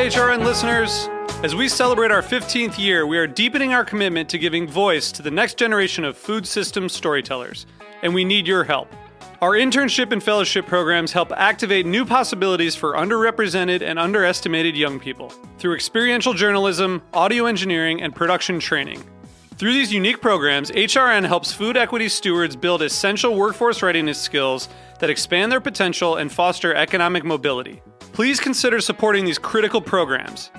HRN listeners. As we celebrate our 15th year, we are deepening our commitment to giving voice to the next generation of food systems storytellers, and we need your help. Our internship and fellowship programs help activate new possibilities for underrepresented and underestimated young people through experiential journalism, audio engineering, and production training. Through these unique programs, HRN helps food equity stewards build essential workforce readiness skills that expand their potential and foster economic mobility. Please consider supporting these critical programs.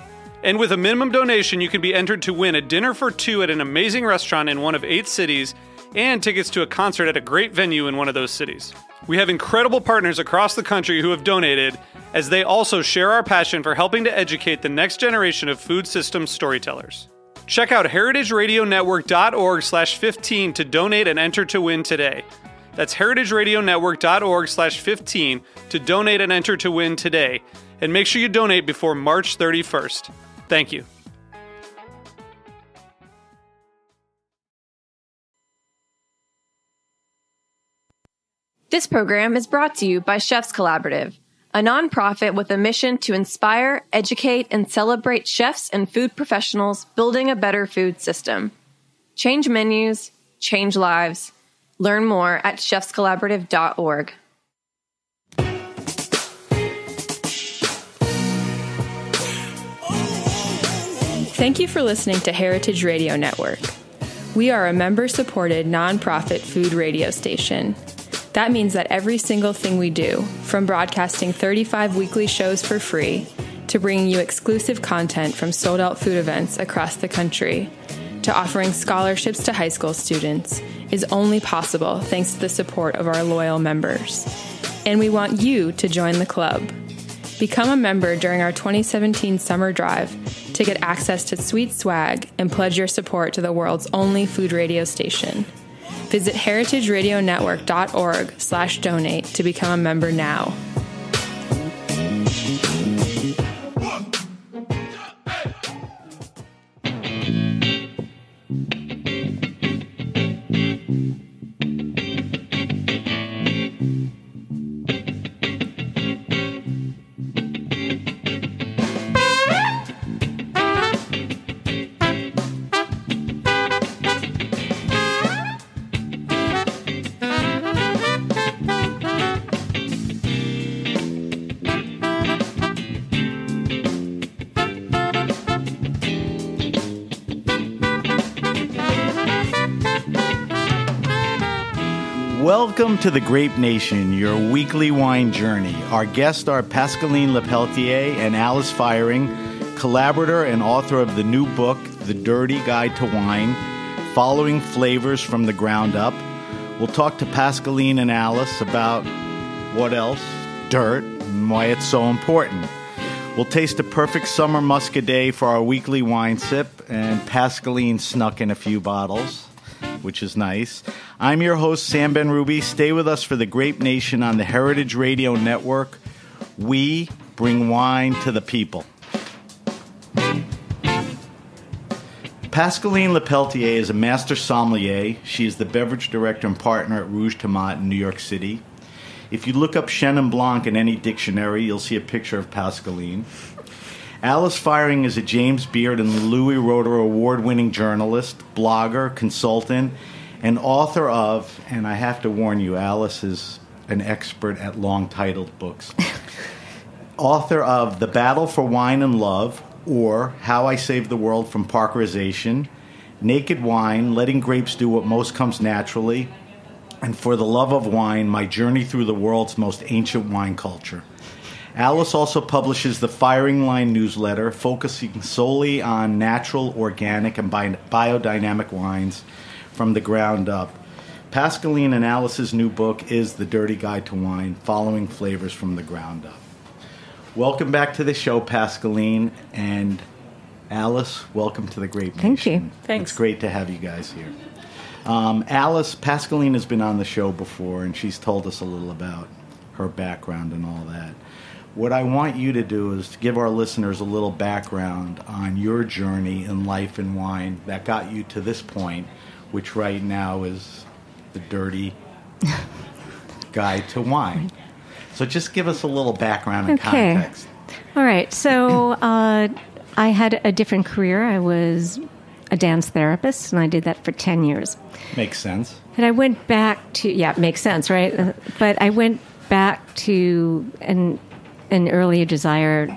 And with a minimum donation, you can be entered to win a dinner for two at an amazing restaurant in one of 8 cities and tickets to a concert at a great venue in one of those cities. We have incredible partners across the country who have donated, as they also share our passion for helping to educate the next generation of food systems storytellers. Check out heritageradionetwork.org/15 to donate and enter to win today. That's heritageradionetwork.org/15 to donate and enter to win today. And make sure you donate before March 31st. Thank you. This program is brought to you by Chefs Collaborative, a nonprofit with a mission to inspire, educate, and celebrate chefs and food professionals building a better food system. Change menus, change lives. Learn more at chefscollaborative.org. Thank you for listening to Heritage Radio Network. We are a member-supported nonprofit food radio station. That means that every single thing we do, from broadcasting 35 weekly shows for free, to bringing you exclusive content from sold-out food events across the country, to offering scholarships to high school students, is only possible thanks to the support of our loyal members. And we want you to join the club. Become a member during our 2017 summer drive to get access to sweet swag and pledge your support to the world's only food radio station. Visit heritageradionetwork.org/donate to become a member now. Welcome to the Grape Nation, your weekly wine journey. Our guests are Pascaline Lepeltier and Alice Feiring, collaborator and author of the new book, The Dirty Guide to Wine, Following Flavors from the Ground Up. We'll talk to Pascaline and Alice about what else? Dirt, and why it's so important. We'll taste the perfect summer muscadet for our weekly wine sip, and Pascaline snuck in a few bottles, which is nice. I'm your host, Sam Ben-Ruby. Stay with us for the Grape Nation on the Heritage Radio Network. We bring wine to the people. Pascaline Lepeltier is a master sommelier. She is the beverage director and partner at Rouge Tomate in New York City. If you look up Chenin Blanc in any dictionary, you'll see a picture of Pascaline. Alice Feiring is a James Beard and Louis Roederer award-winning journalist, blogger, consultant, and author of, and I have to warn you, Alice is an expert at long-titled books, author of The Battle for Wine and Love, or How I Saved the World from Parkerization, Naked Wine, Letting Grapes Do What Most Comes Naturally, and For the Love of Wine, My Journey Through the World's Most Ancient Wine Culture. Alice also publishes the Feiring Line newsletter, focusing solely on natural, organic, and biodynamic wines from the ground up. Pascaline and Alice's new book is The Dirty Guide to Wine, Following Flavors from the Ground Up. Welcome back to the show, Pascaline, and Alice, welcome to the Grape Nation. Thank you. Thanks. It's great to have you guys here. Alice, Pascaline has been on the show before, and she's told us a little about her background and all that. What I want you to do is to give our listeners a little background on your journey in life and wine that got you to this point, which right now is the dirty guide to wine. So just give us a little background and context. All right. So I had a different career. I was a dance therapist, and I did that for 10 years. Makes sense. And I went back to, it makes sense, right? But I went back to an earlier desire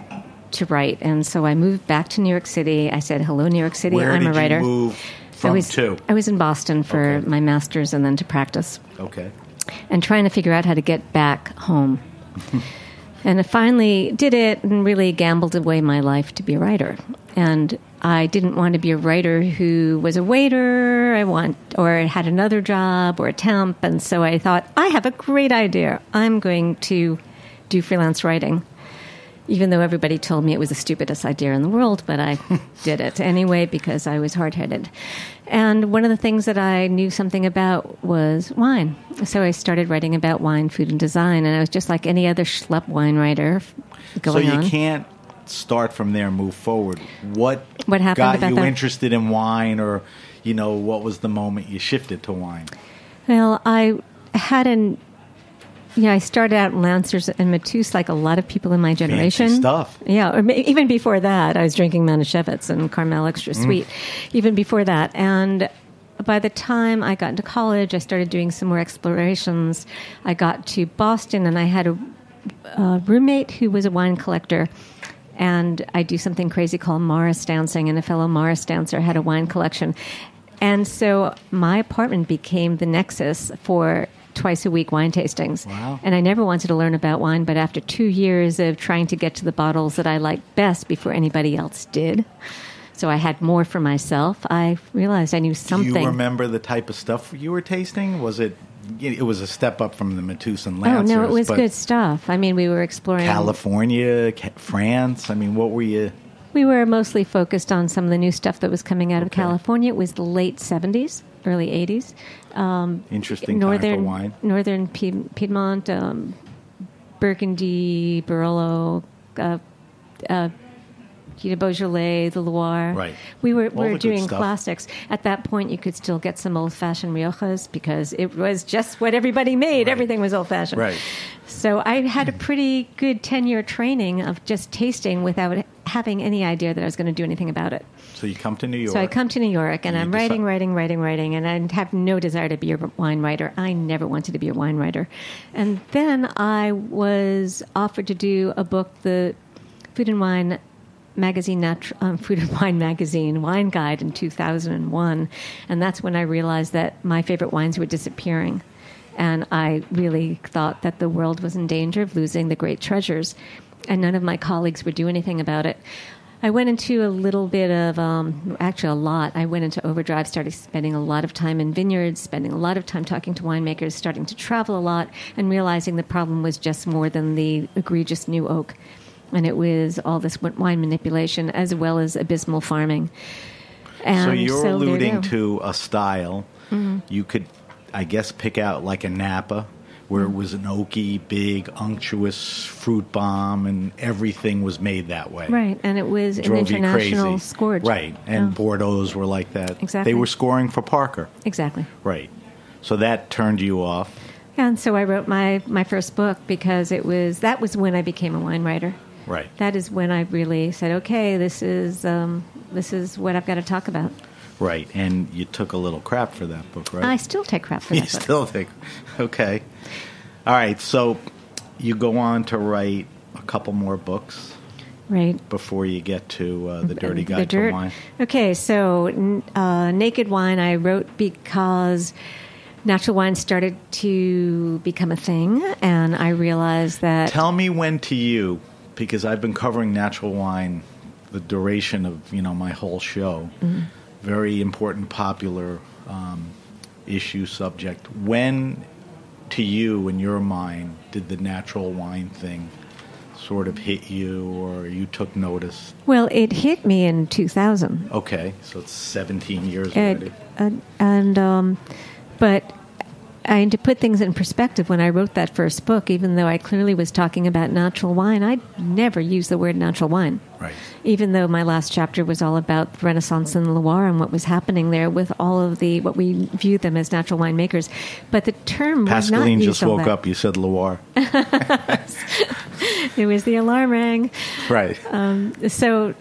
to write. And so I moved back to New York City. I said, hello, New York City. Where I'm did a writer. You move from to? I was in Boston for my master's and then to practice. Okay. And trying to figure out how to get back home. And I finally did it and really gambled away my life to be a writer. And I didn't want to be a writer who was a waiter, or had another job or a temp. And so I thought, I have a great idea. I'm going to do freelance writing. Even though everybody told me it was the stupidest idea in the world, but I did it anyway because I was hard-headed. And one of the things that I knew something about was wine. So I started writing about wine, food, and design, and I was just like any other schlep wine writer going on. So you can't start from there and move forward. What happened got about you that? Interested in wine, or, what was the moment you shifted to wine? Well, I had I started out in Lancers and Mateus like a lot of people in my generation. Fancy stuff. Yeah, or even before that, I was drinking Manischewitz and Carmel Extra Sweet. Even before that. And by the time I got into college, I started doing some more explorations. I got to Boston, and I had a roommate who was a wine collector. And I do something crazy called Morris dancing, and a fellow Morris dancer had a wine collection. And so my apartment became the nexus for twice-a-week wine tastings. Wow. And I never wanted to learn about wine, but after 2 years of trying to get to the bottles that I liked best before anybody else did, so I had more for myself, I realized I knew something. Do you remember the type of stuff you were tasting? Was it was a step up from the Mateus and Lancers? Oh, no, it was good stuff. I mean, we were exploring California, France. I mean, what were you... We were mostly focused on some of the new stuff that was coming out of California. It was the late 70s, early 80s. Interesting time for wine. Northern Piedmont, Burgundy, Barolo, Beaujolais, the Loire. Right. We were the doing good stuff. classics. At that point, you could still get some old-fashioned Riojas because it was just what everybody made. Right. Everything was old-fashioned. Right. So I had a pretty good 10-year training of just tasting without having any idea that I was going to do anything about it. So you come to New York. So I come to New York, and I'm writing, and I have no desire to be a wine writer. I never wanted to be a wine writer. And then I was offered to do a book, the Food and Wine Magazine, Food and Wine Magazine Wine Guide in 2001. And that's when I realized that my favorite wines were disappearing. And I really thought that the world was in danger of losing the great treasures. And none of my colleagues would do anything about it. I went into a little bit of, actually a lot. I went into overdrive, started spending a lot of time in vineyards, spending a lot of time talking to winemakers, starting to travel a lot, and realizing the problem was just more than the egregious new oak. And it was all this wine manipulation as well as abysmal farming. And so you're alluding to to a style. Mm-hmm. You could, I guess, pick out like a Napa, where it was an oaky, big, unctuous fruit bomb, and everything was made that way. Right, and it was an international scourge. Right, and Bordeaux's were like that. Exactly. They were scoring for Parker. Exactly. Right. So that turned you off. Yeah, and so I wrote my first book because that was when I became a wine writer. Right. That is when I really said, okay, this is what I've got to talk about. Right, and you took a little crap for that book, right? I still take crap for that book. You still take... Okay. All right, so you go on to write a couple more books. Right. Before you get to The Dirty Guide to Wine. Okay, so Naked Wine I wrote because natural wine started to become a thing, and I realized that... Tell me when to you, because I've been covering natural wine the duration of, my whole show. Mm-hmm. Very important, popular issue, subject. When, to you, in your mind, did the natural wine thing sort of hit you, or you took notice? Well, it hit me in 2000. Okay, so it's 17 years already. But to put things in perspective, when I wrote that first book, even though I clearly was talking about natural wine, I never used the word natural wine. Right. Even though my last chapter was all about Renaissance in Loire and what was happening there with all of what we view them as natural winemakers. But the term was not Pascaline used just woke up. You said Loire. It was the alarm rang. Right. So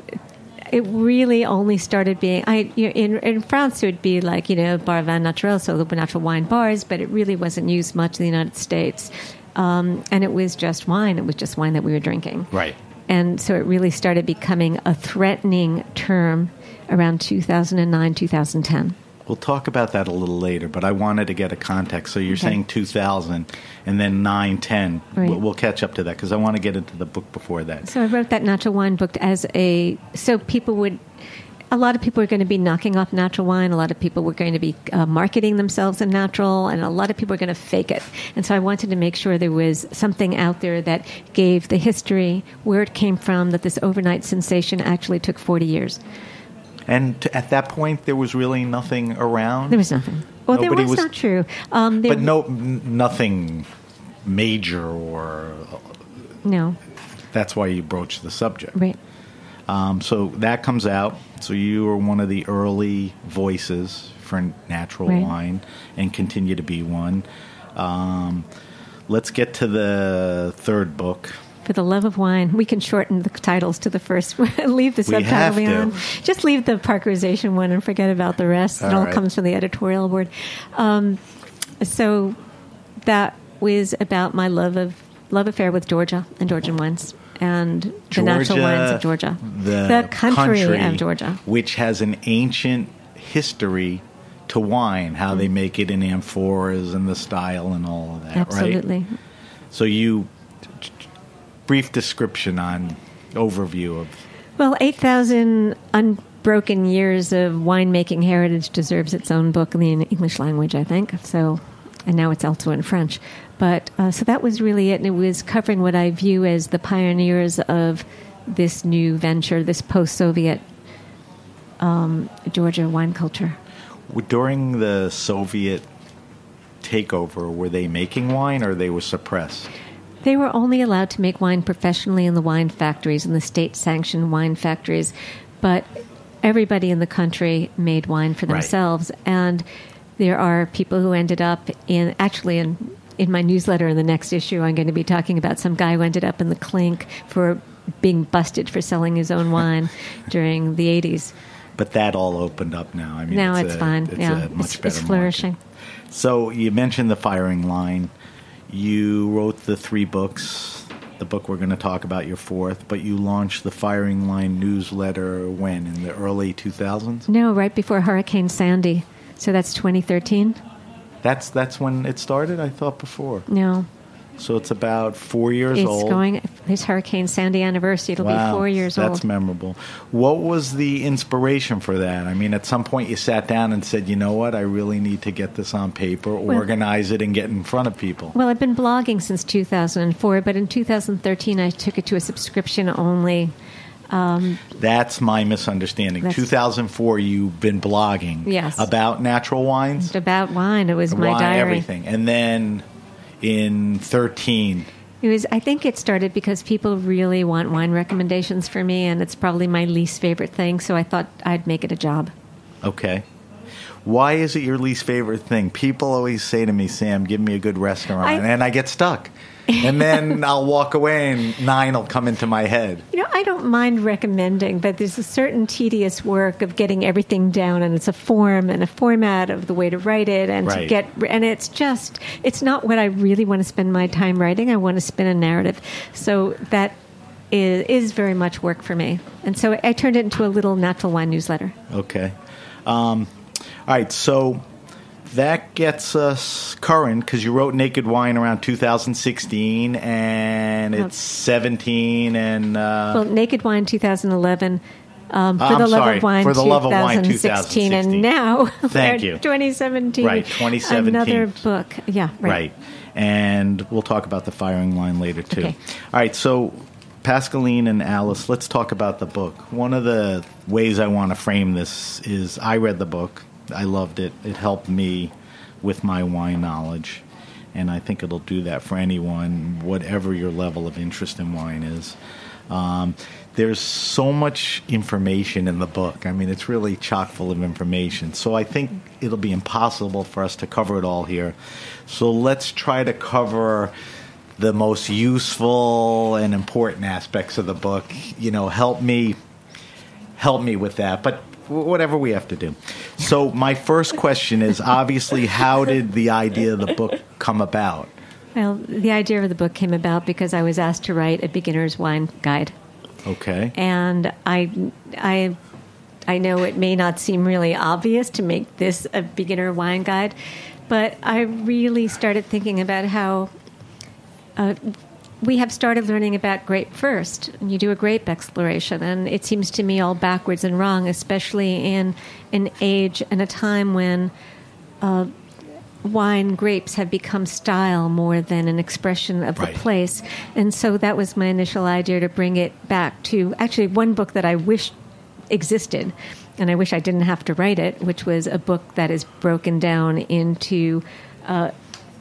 it really only started being in France it would be like bar vin naturel, so the natural wine bars, but it really wasn't used much in the United States, and it was just wine. It was just wine that we were drinking. Right. And so it really started becoming a threatening term around 2009, 2010. We'll talk about that a little later, but I wanted to get a context. So you're saying 2000 and then 9, 10. Right. We'll catch up to that because I want to get into the book before that. So I wrote that natural wine book a lot of people were going to be knocking off natural wine. A lot of people were going to be marketing themselves in natural, and a lot of people were going to fake it. And so I wanted to make sure there was something out there that gave the history, where it came from, that this overnight sensation actually took 40 years. And at that point, there was really nothing around? There was nothing. Well, Nobody was not true. But nothing major or... No. That's why you broached the subject. Right. So that comes out. So you were one of the early voices for natural wine and continue to be one. Let's get to the third book. For the Love of Wine. We can shorten the titles to the first one. Leave the subtitle beyond. Just leave the parkerization one and forget about the rest. It all comes from the editorial board. So that was about my love affair with Georgia and Georgian wines. And the natural wines of Georgia. The country of Georgia. Which has an ancient history to wine, how they make it in amphoras and the style and all of that, Absolutely. Right? So brief description on overview of... Well, 8,000 unbroken years of winemaking heritage deserves its own book in the English language, I think. So, and now it's also in French. But so that was really it, and it was covering what I view as the pioneers of this new venture, this post-Soviet Georgia wine culture. During the Soviet takeover, were they making wine or they were suppressed? They were only allowed to make wine professionally in the wine factories, in the state-sanctioned wine factories, but everybody in the country made wine for themselves. Right. And there are people who ended up in my newsletter in the next issue, I'm going to be talking about some guy who ended up in the clink for being busted for selling his own wine during the 80s. But that all opened up now. I mean, now it's fine. It's flourishing. Market. So you mentioned the Feiring line. You wrote the 3 books. The book we're going to talk about, your 4th, but you launched the Feiring line newsletter when? In the early 2000s? No, right before Hurricane Sandy. So that's 2013. That's when it started? I thought before. No. So it's about 4 years old. It's Hurricane Sandy anniversary. It'll be 4 years old. That's memorable. What was the inspiration for that? I mean, at some point you sat down and said, you know what, I really need to get this on paper, organize it, and get in front of people. Well, I've been blogging since 2004, but in 2013 I took it to a subscription only. That's my misunderstanding. 2004, you've been blogging. Yes. About natural wines? About wine. It was my diary. Everything. And then... in 13. I think it started because people really want wine recommendations for me, and it's probably my least favorite thing, so I thought I'd make it a job. Okay. Why is it your least favorite thing? People always say to me, Sam, give me a good restaurant, and I get stuck. And then I'll walk away and 9 will come into my head. I don't mind recommending, but there's a certain tedious work of getting everything down, and it's a form and a format of the way to write it, and it's not what I really want to spend my time writing. I want to spin a narrative. So that is very much work for me. And so I turned it into a little natural wine newsletter. Okay. All right, so... that gets us current because you wrote Naked Wine around 2016, and it's 17 and... Naked Wine 2011, For the Love of Wine 2016, and now Thank you. 2017. Right, 2017. Another book. Yeah, right. And we'll talk about the Feiring line later, too. Okay. All right, so Pascaline and Alice, let's talk about the book. One of the ways I want to frame this is I read the book. I loved it. It helped me with my wine knowledge, and I think it'll do that for anyone, whatever your level of interest in wine is. There's so much information in the book. I mean, it's really chock full of information. So I think it'll be impossible for us to cover it all here. So let's try to cover the most useful and important aspects of the book. Help me with that. But whatever we have to do. So my first question is, obviously, how did the idea of the book come about? Well, the idea of the book came about because I was asked to write a beginner's wine guide. Okay. And I know it may not seem really obvious to make this a beginner wine guide, but I really started thinking about how we have started learning about grape first. And you do a grape exploration, and it seems to me all backwards and wrong, especially in an age and a time when wine grapes have become style more than an expression of the place. And so that was my initial idea, to bring it back to actually one book that I wish existed, and I wish I didn't have to write it, which was a book that is broken down into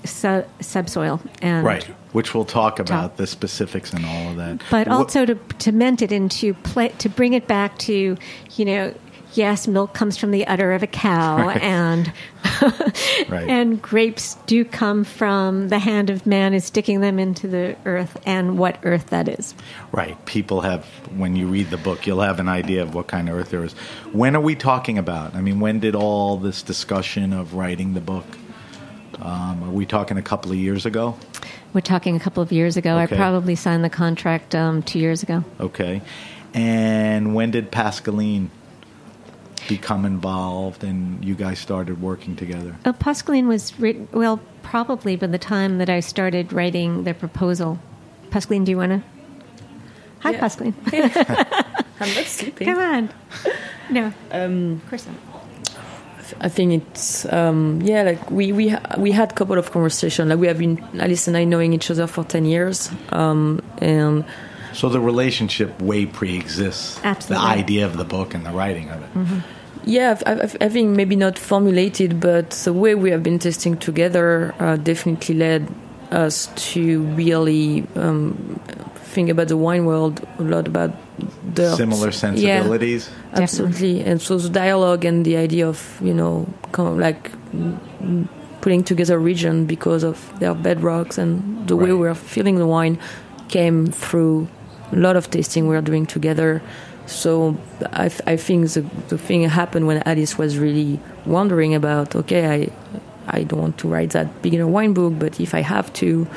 subsoil and which we'll talk about the specifics and all of that. But also to cement it into to bring it back to, yes, milk comes from the udder of a cow, and and grapes do come from the hand of man is sticking them into the earth, and what earth that is. Right. People have, when you read the book, you'll have an idea of what kind of earth there is. When are we talking about? I mean, when did all this discussion of writing the book? Are we talking a couple of years ago? We're talking a couple of years ago. Okay. I probably signed the contract 2 years ago. Okay. And when did Pascaline become involved and you guys started working together? Pascaline was written, probably by the time that I started writing the proposal. Pascaline, do you want to? Hi, Pascaline. I'm not sleeping. Come on. No, of course not. I think it's we had a couple of conversations. Like, we have been, Alice and I, knowing each other for 10 years, and so the relationship way pre-exists Absolutely. The idea of the book and the writing of it. Mm-hmm. Yeah, I think maybe not formulated, but the way we have been testing together definitely led us to really think about the wine world a lot, about the similar sensibilities. Yeah, absolutely. And so the dialogue and the idea of putting together a region because of their bedrocks and the way we are feeling the wine came through a lot of tasting we are doing together. So I think the thing happened when Alice was really wondering about, okay, I don't want to write that beginner wine book, but if I have to,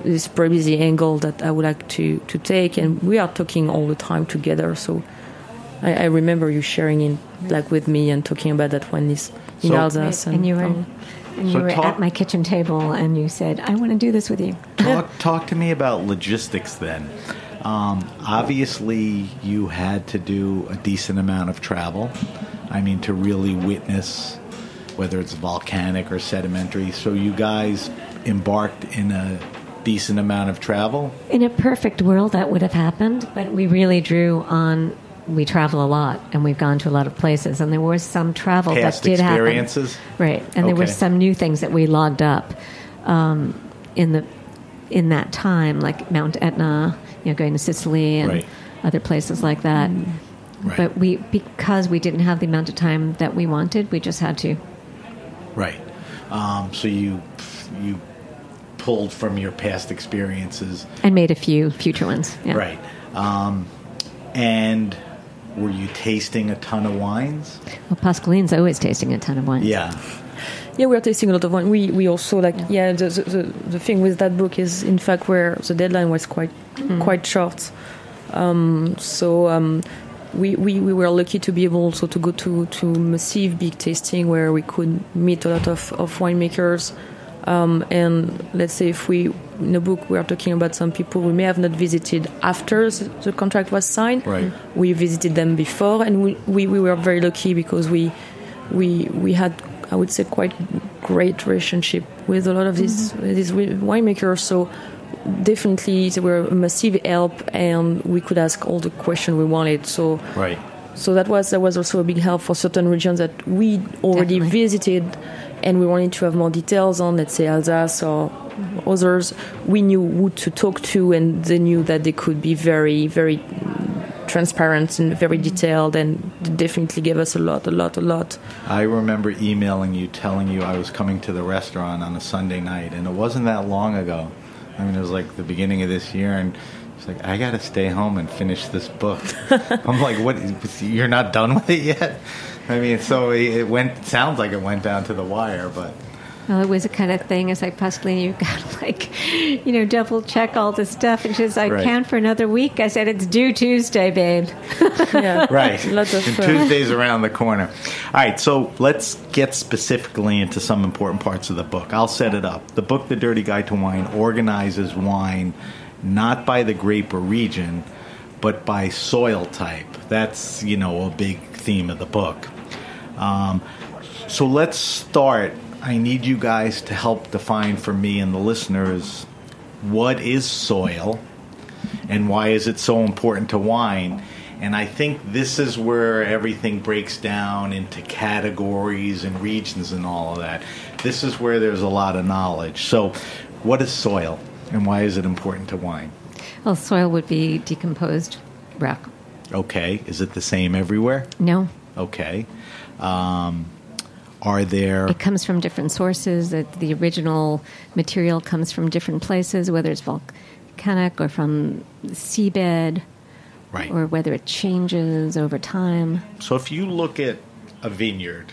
this is probably the angle that I would like to take. And we are talking all the time together. So I remember you sharing in with me and talking about that one in Alsace. And you were at my kitchen table and you said, I want to do this with you. Talk to me about logistics then. Obviously, you had to do a decent amount of travel. I mean, to really witness whether it's volcanic or sedimentary. So you guys embarked in a decent amount of travel? In a perfect world, that would have happened, but we really drew on... We travel a lot, and we've gone to a lot of places, and there was some travel Past that did experiences? Happen. Right, and there were some new things that we logged up in that time, like Mount Etna, going to Sicily and other places like that. Right. But because we didn't have the amount of time that we wanted, we just had to. Right. So you pulled from your past experiences and made a few future ones. Yeah. Right. And were you tasting a ton of wines? Well, Pascaline's always tasting a ton of wines. Yeah. Yeah, we are tasting a lot of wine. We also the thing with that book is, in fact, where the deadline was quite short. We were lucky to be able also to go to massive big tasting where we could meet a lot of winemakers. And let's say if in the book we are talking about some people we may have not visited after the contract was signed. Right. We visited them before, and we were very lucky because we had, I would say, quite great relationship with a lot of these winemakers. So definitely they were a massive help, and we could ask all the questions we wanted. So that was also a big help for certain regions that we already visited, and we wanted to have more details on, let's say, Alsace or others. We knew who to talk to, and they knew that they could be very, very transparent and very detailed, and definitely gave us a lot. I remember emailing you, telling you I was coming to the restaurant on a Sunday night, and it wasn't that long ago. I mean, it was like the beginning of this year, and she's like, I got to stay home and finish this book. I'm like, what? You're not done with it yet? I mean, so sounds like it went down to the wire, but... Well, it was a kind of thing. It's like, Pascaline, you've got to, double check all this stuff. And she's like, I can't for another week. I said, it's due Tuesday, babe. Yeah. Right. Lots of and Tuesday's around the corner. All right, so let's get specifically into some important parts of the book. I'll set it up. The book, The Dirty Guide to Wine, organizes wine not by the grape or region, but by soil type. That's, a big theme of the book. So let's start. I need you guys to help define for me and the listeners what is soil and why is it so important to wine. And I think this is where everything breaks down into categories and regions and all of that. This is where there's a lot of knowledge. So what is soil and why is it important to wine? Well, soil would be decomposed rock. Okay. Is it the same everywhere? No. Okay. Are there... It comes from different sources. The original material comes from different places, whether it's volcanic or from the seabed, right, or whether it changes over time. So if you look at a vineyard,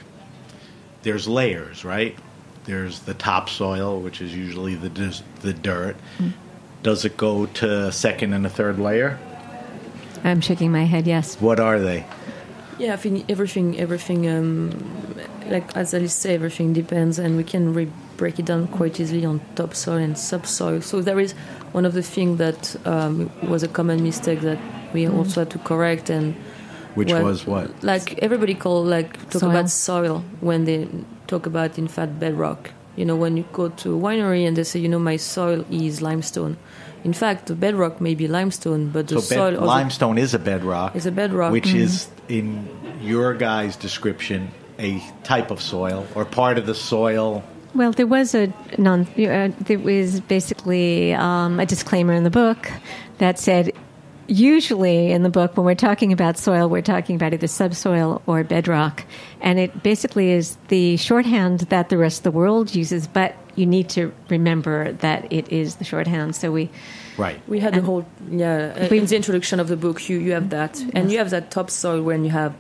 there's layers, right? There's the topsoil, which is usually the dirt. Mm. Does it go to second and a third layer? I'm shaking my head, yes. What are they? Yeah, I think everything, like as Alice said, everything depends, and we can break it down quite easily on topsoil and subsoil. So there is one of the things that was a common mistake that we also had to correct, and which was what? Like everybody talk soil. About soil when they talk about in fact bedrock. When you go to a winery and they say, my soil is limestone. In fact, the bedrock may be limestone, but the soil... limestone is a bedrock. Is a bedrock. Which is, in your guys' description, a type of soil or part of the soil. Well, there was there was basically a disclaimer in the book that said, usually in the book, when we're talking about soil, we're talking about either subsoil or bedrock. And it basically is the shorthand that the rest of the world uses, but you need to remember that it is the shorthand. So we had the whole in the introduction of the book you have that, and you have that topsoil when you have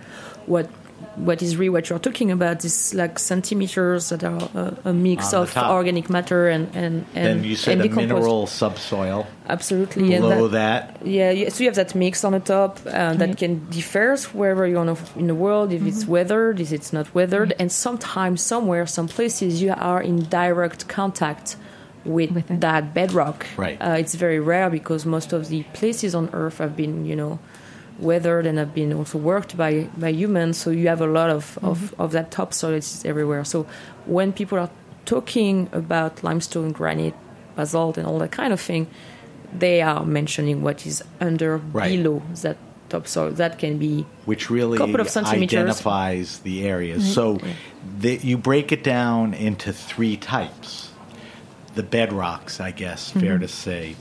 what is really what you're talking about is like centimeters that are a mix of organic matter and then you said a mineral subsoil. Absolutely. Below that. Yeah, so you have that mix on the top that can differ wherever you're in the world, if it's weathered, if it's not weathered, and sometimes somewhere, some places you are in direct contact with that bedrock. Right. It's very rare because most of the places on Earth have been, weathered and have been also worked by humans, so you have a lot of that topsoil is everywhere. So when people are talking about limestone, granite, basalt and all that kind of thing, they are mentioning what is below that topsoil. That can be which really a couple of centimeters. Identifies the areas. So you break it down into three types. The bedrocks, I guess, fair to say.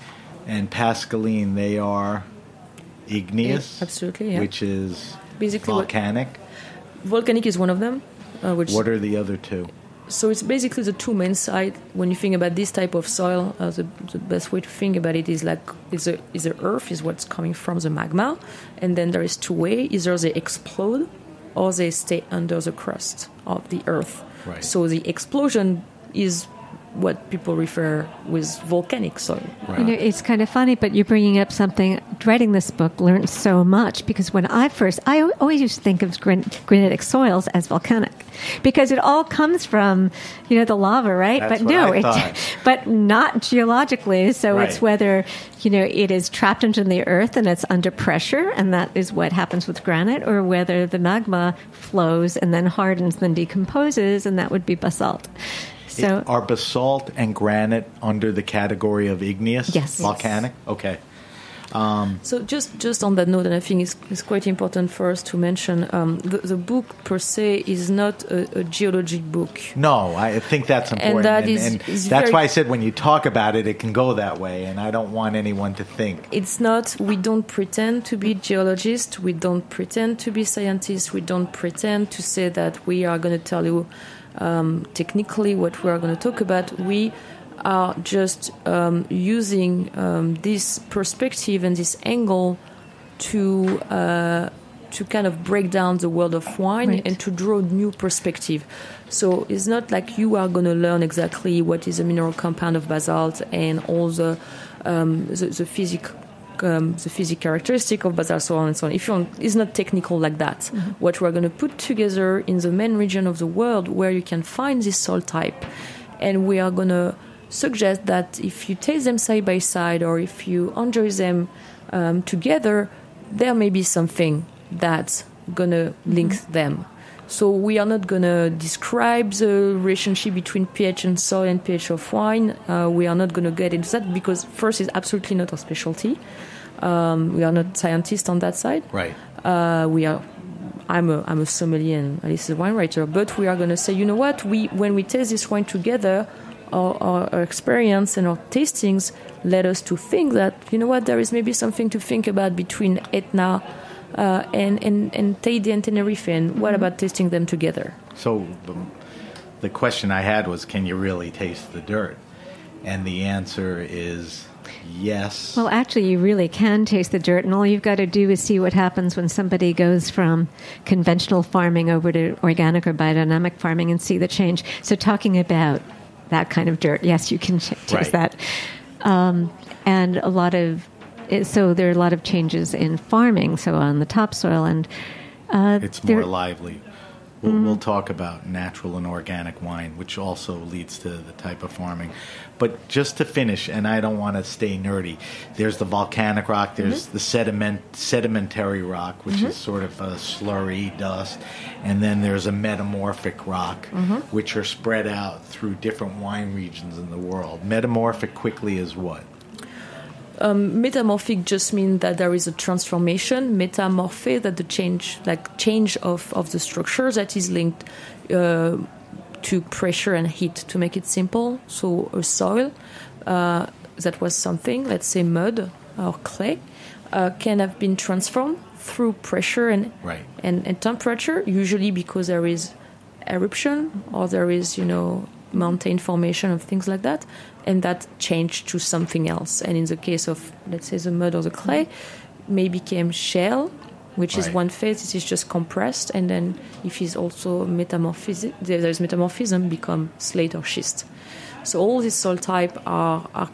And Pascaline, they are... igneous, absolutely, yeah. Which is basically volcanic. Volcanic is one of them. What are the other two? So it's basically the two main sides. When you think about this type of soil, the best way to think about it is like the earth is what's coming from the magma, and then there is two ways: either they explode or they stay under the crust of the earth. Right. So the explosion is what people refer with volcanic soil. Right. It's kind of funny, but you're bringing up something. Writing this book, learned so much because when I always used to think of granitic soils as volcanic because it all comes from, the lava, right? That's but not geologically. So it's whether, it is trapped into the earth and it's under pressure, and that is what happens with granite, or whether the magma flows and then hardens, then decomposes, and that would be basalt. So, are basalt and granite under the category of igneous? Yes. Volcanic? Okay. So just on that note, and I think it's quite important for us to mention, the book per se is not a geologic book. No, I think that's important. And that's why I said when you talk about it, it can go that way, and I don't want anyone to think. It's not, we don't pretend to be geologists, we don't pretend to be scientists, we don't pretend to say that we are going to tell you technically what we are going to talk about. We are just using this perspective and this angle to kind of break down the world of wine and to draw new perspective. So it's not like you are going to learn exactly what is a mineral compound of basalt and all the physical characteristic of basalt, so on and so on. It's not technical like that. Mm-hmm. What we're going to put together in the main region of the world where you can find this soil type, and we are going to suggest that if you taste them side by side or if you enjoy them together, there may be something that's going to link them. So we are not going to describe the relationship between pH and soil and pH of wine. We are not going to get into that because first, it's absolutely not our specialty. We are not scientists on that side. Right. I'm a sommelier and Alice is a wine writer. But we are going to say, you know what? When we taste this wine together, our experience and our tastings led us to think that, you know what, there is maybe something to think about between Etna and Teide and Tenerife, and what about tasting them together? So the question I had was, can you really taste the dirt? And the answer is yes. Well, actually, you really can taste the dirt, and all you've got to do is see what happens when somebody goes from conventional farming over to organic or biodynamic farming and see the change. So talking about that kind of dirt, yes, you can taste that. And a lot of... So there are a lot of changes in farming, so on the topsoil, and it's more lively. We'll talk about natural and organic wine, which also leads to the type of farming. But just to finish, and I don't want to stay nerdy, there's the volcanic rock, there's the sedimentary rock, which is sort of a slurry dust, and then there's a metamorphic rock, which are spread out through different wine regions in the world. Metamorphic quickly is what? Metamorphic just means that there is a transformation. Metamorphe, that the change of the structure that is linked to pressure and heat. To make it simple, so a soil that was something, let's say mud or clay, can have been transformed through pressure and temperature. Usually because there is eruption or there is mountain formation and things like that, and that changed to something else. And in the case of, let's say, the mud or the clay, may became shale, which is one phase. It is just compressed, and then if it's also metamorphism, there's metamorphism, become slate or schist. So all these soil type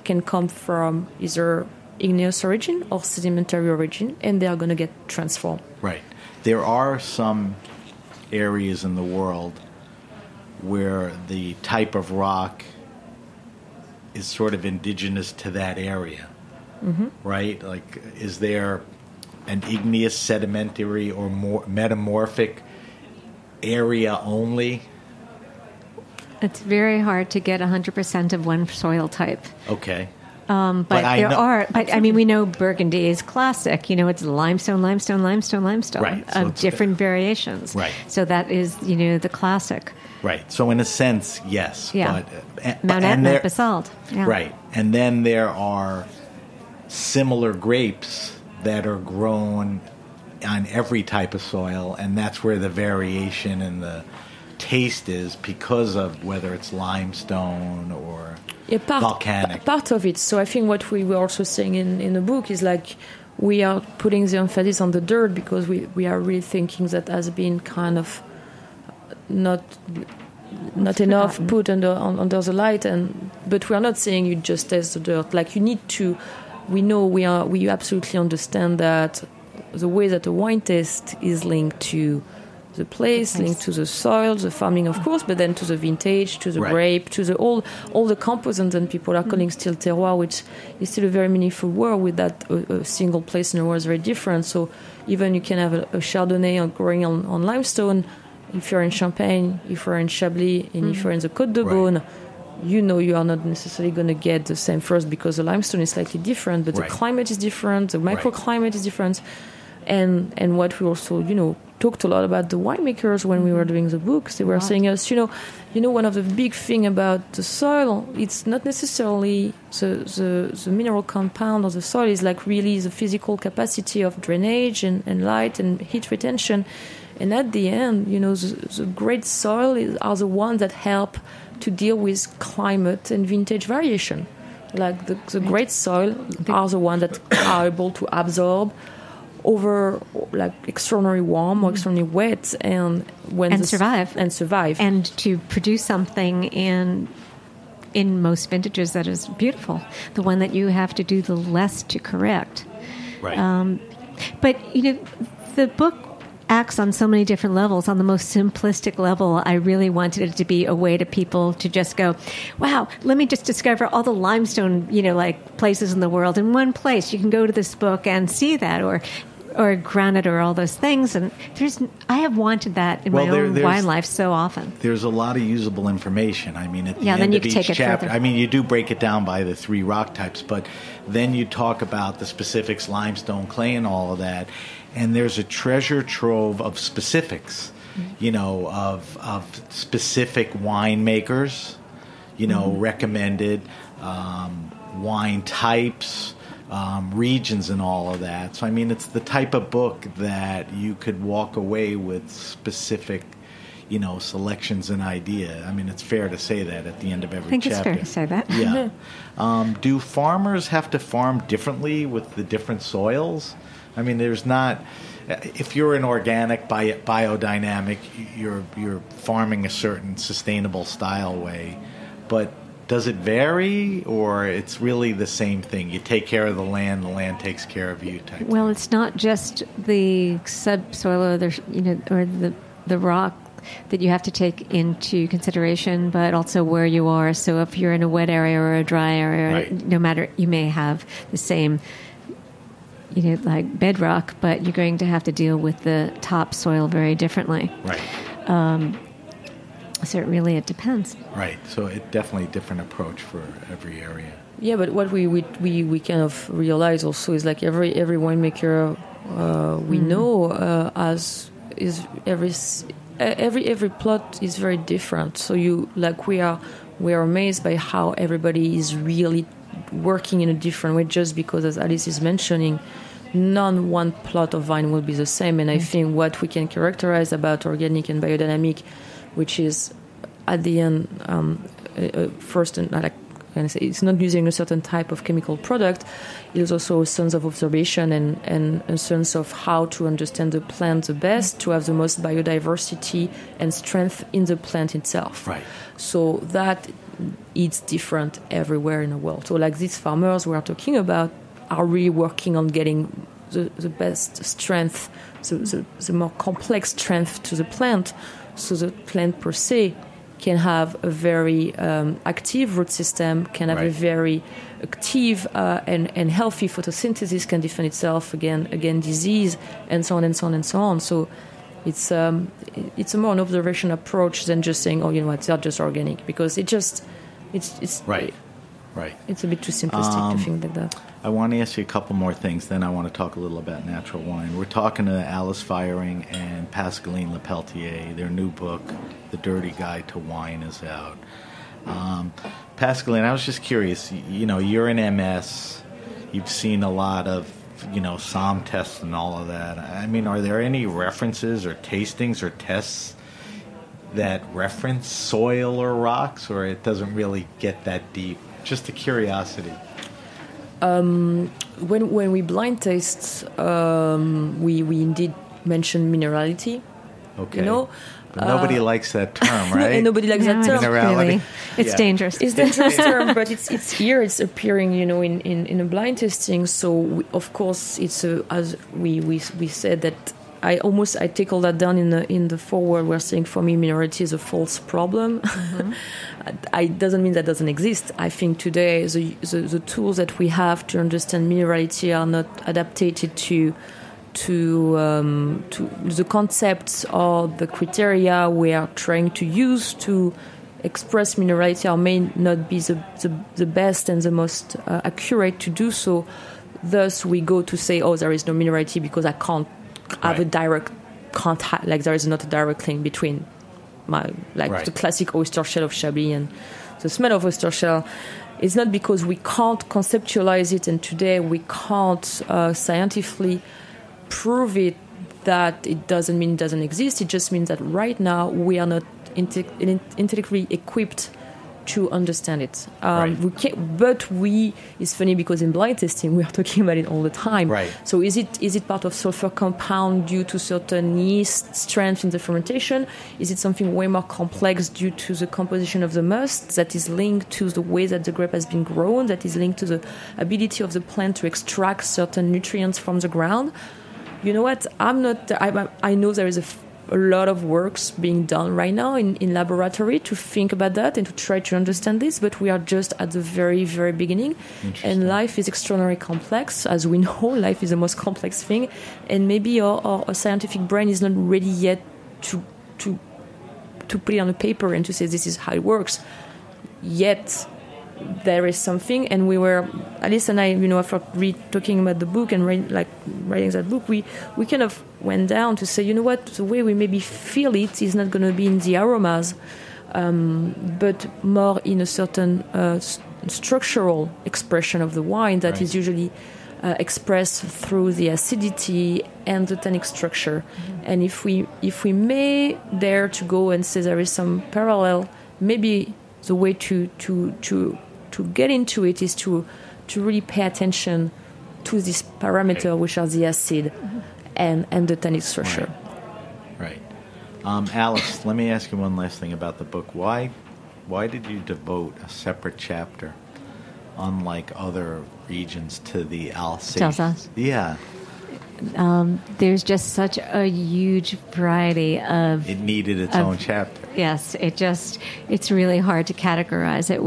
can come from either igneous origin or sedimentary origin, and they are going to get transformed. Right. There are some areas in the world where the type of rock is sort of indigenous to that area, right? Like, is there an igneous, sedimentary, or more metamorphic area only? It's very hard to get 100% of one soil type. Okay. But there are. But I mean, we know Burgundy is classic. It's limestone, right, of different variations. Right. So that is, the classic. Right. So in a sense, yes. Yeah. But, Mount Etna, basalt. Yeah. Right. And then there are similar grapes that are grown on every type of soil, and that's where the variation in the taste is because of whether it's limestone or volcanic. Part of it. So I think what we were also saying in the book is like we are putting the emphasis on the dirt because we are really thinking that has been kind of not enough put under the light, but we are not saying you just taste the dirt. Like, you need to. We absolutely understand that the way that the wine tastes is linked to the place, linked to the soil, the farming, of course, but then to the vintage, to the grape, to the all the components. And people are calling still terroir, which is still a very meaningful word. With that, a single place in the world is very different. So even you can have a Chardonnay growing on limestone. If you're in Champagne, if you're in Chablis, and if you're in the Côte de Beaune, you are not necessarily going to get the same first because the limestone is slightly different, but the climate is different, the microclimate is different. And what we also, talked a lot about the winemakers when we were doing the books. They were saying us, one of the big thing about the soil, it's not necessarily the mineral compound of the soil, is like really the physical capacity of drainage and light and heat retention. And at the end, the great soil are the ones that help to deal with climate and vintage variation. Like the great soil are the ones that are able to absorb over like extraordinary warm or extraordinary wet and survive and to produce something in most vintages that is beautiful, the one that you have to do the less to correct. Right. But the book acts on so many different levels. On the most simplistic level, I really wanted it to be a way to people to just go, wow, let me just discover all the limestone, like places in the world in one place. You can go to this book and see that, or granite, or all those things. And I have wanted that in my own wine life so often. There's a lot of usable information. I mean, at the then end you of can each take it chapter, further. I mean, you do break it down by the 3 rock types, but then you talk about the specifics, limestone, clay, and all of that. And there's a treasure trove of specifics, of specific winemakers, recommended wine types, regions, and all of that. So, I mean, it's the type of book that you could walk away with specific, selections and idea. I mean, it's fair to say that at the end of every chapter. I think it's fair to say that. Yeah. Do farmers have to farm differently with the different soils? I mean, there's not. If you're an organic biodynamic, you're farming a certain sustainable style way, but does it vary, or it's really the same thing? You take care of the land takes care of you type. Well, it's not just the subsoil or the rock that you have to take into consideration, but also where you are. So if you're in a wet area or a dry area, right. No matter, you may have the same like bedrock, but you're going to have to deal with the topsoil very differently. Right. So it depends. Right. So it definitely a different approach for every area. Yeah, but what we kind of realize also is like every winemaker we know every plot is very different. So we are amazed by how everybody is really working in a different way, just because, as Alice is mentioning, one plot of vine will be the same. And I think what we can characterize about organic and biodynamic, which is at the end, first, and like I say, it's not using a certain type of chemical product. It is also a sense of observation and a sense of how to understand the plant the best, to have the most biodiversity and strength in the plant itself. Right. So that it's different everywhere in the world. So like these farmers we are talking about are really working on getting the best strength, the more complex strength to the plant, so the plant per se can have a very active root system, can have a very active and healthy photosynthesis, can defend itself against disease, and so on and so on and so on. So it's a more an observation approach than just saying, it's not just organic, because it's right. It's a bit too simplistic to think like that. I want to ask you a couple more things, then I want to talk a little about natural wine. We're talking to Alice Feiring and Pascaline Lepeltier. Their new book, The Dirty Guide to Wine, is out. Pascaline, I was just curious, you're an MS, you've seen a lot of, SOM tests and all of that. I mean, are there any references or tastings or tests that reference soil or rocks, or it doesn't really get that deep? Just a curiosity. When we blind taste, we indeed mention minerality. Okay. But nobody likes that term, right? Nobody likes that term. Minerality. It's dangerous. It's dangerous term, but it's here. It's appearing, in a blind tasting. So of course, it's as we said that. I take all that down in the foreword. We're saying, for me, minerality is a false problem. Mm-hmm. It doesn't mean that doesn't exist. I think today the tools that we have to understand minerality are not adapted to the concepts or the criteria we are trying to use to express minerality, or may not be the best and the most accurate to do so. Thus, we go to say, there is no minerality because I can't have a direct contact, like there is not a direct link between the classic oyster shell of Chablis and the smell of oyster shell. It's not because we can't conceptualize it, and today we can't scientifically prove it, that it doesn't mean it doesn't exist. It just means that right now we are not intellectually equipped to understand it. Right. It's funny because in blind testing we are talking about it all the time. Right. So is it part of sulfur compound due to certain yeast strength in the fermentation? Is it something way more complex due to the composition of the must that is linked to the way that the grape has been grown, that is linked to the ability of the plant to extract certain nutrients from the ground? You know what? I know there is a lot of works being done right now in laboratory to think about that and to try to understand this, but we are just at the very, very beginning. And life is extraordinarily complex. As we know, life is the most complex thing. And maybe our scientific brain is not ready yet to put it on a paper and to say this is how it works. Yet there is something, and we were, Alice and I, after talking about the book and writing that book, we kind of went down to say, you know what, the way we maybe feel it is not going to be in the aromas, but more in a certain structural expression of the wine that is usually expressed through the acidity and the tannic structure. And if we may dare to go and say there is some parallel, maybe the way to get into it is to really pay attention to this parameter, which are the acid and the tannic structure. Right. Alice, let me ask you one last thing about the book. Why did you devote a separate chapter, unlike other regions, to the Alsace? Yeah. There's just such a huge variety of... It needed its own chapter. Yes, it's really hard to categorize it.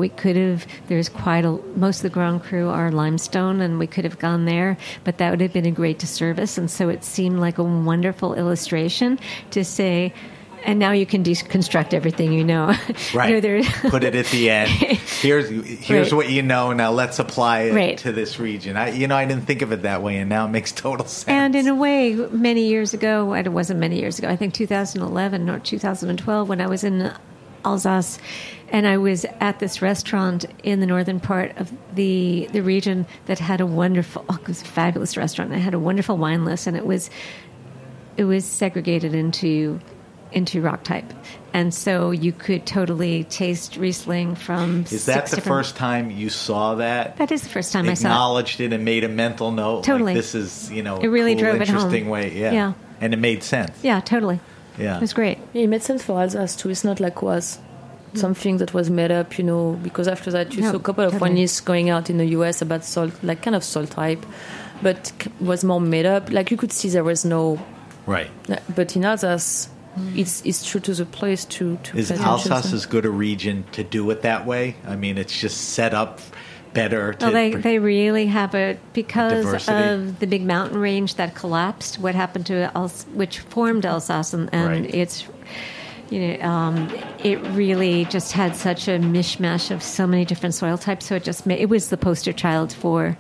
Most of the Grand Cru are limestone, and we could have gone there, but that would have been a great disservice, and so it seemed like a wonderful illustration to say... And now you can deconstruct everything you know. Right. Put it at the end. Here's what you know. Now let's apply it to this region. I didn't think of it that way, and now it makes total sense. And in a way, many years ago, it wasn't many years ago, I think 2011 or 2012, when I was in Alsace, and I was at this restaurant in the northern part of the region that had it was a fabulous restaurant. It had a wonderful wine list, and it was segregated into rock type, and so you could totally taste Riesling from. Is that the first time you saw that? That is the first time I saw it. Acknowledged it and made a mental note. Totally, like, this is it really cool, drove it home. Interesting way, yeah, and it made sense. Yeah, totally. Yeah, it was great. Yeah, it made sense for Alsace too. It's not like was something that was made up, because after that you saw a couple of wines going out in the US about salt, like kind of salt type, but was more made up. Like you could see there was no right, but in Alsace. It's true to the place to Is Alsace as good a region to do it that way? I mean, it's just set up better. They really have because of the big mountain range that collapsed. What happened to which formed Alsace, and it's it really just had such a mishmash of so many different soil types. So it was the poster child for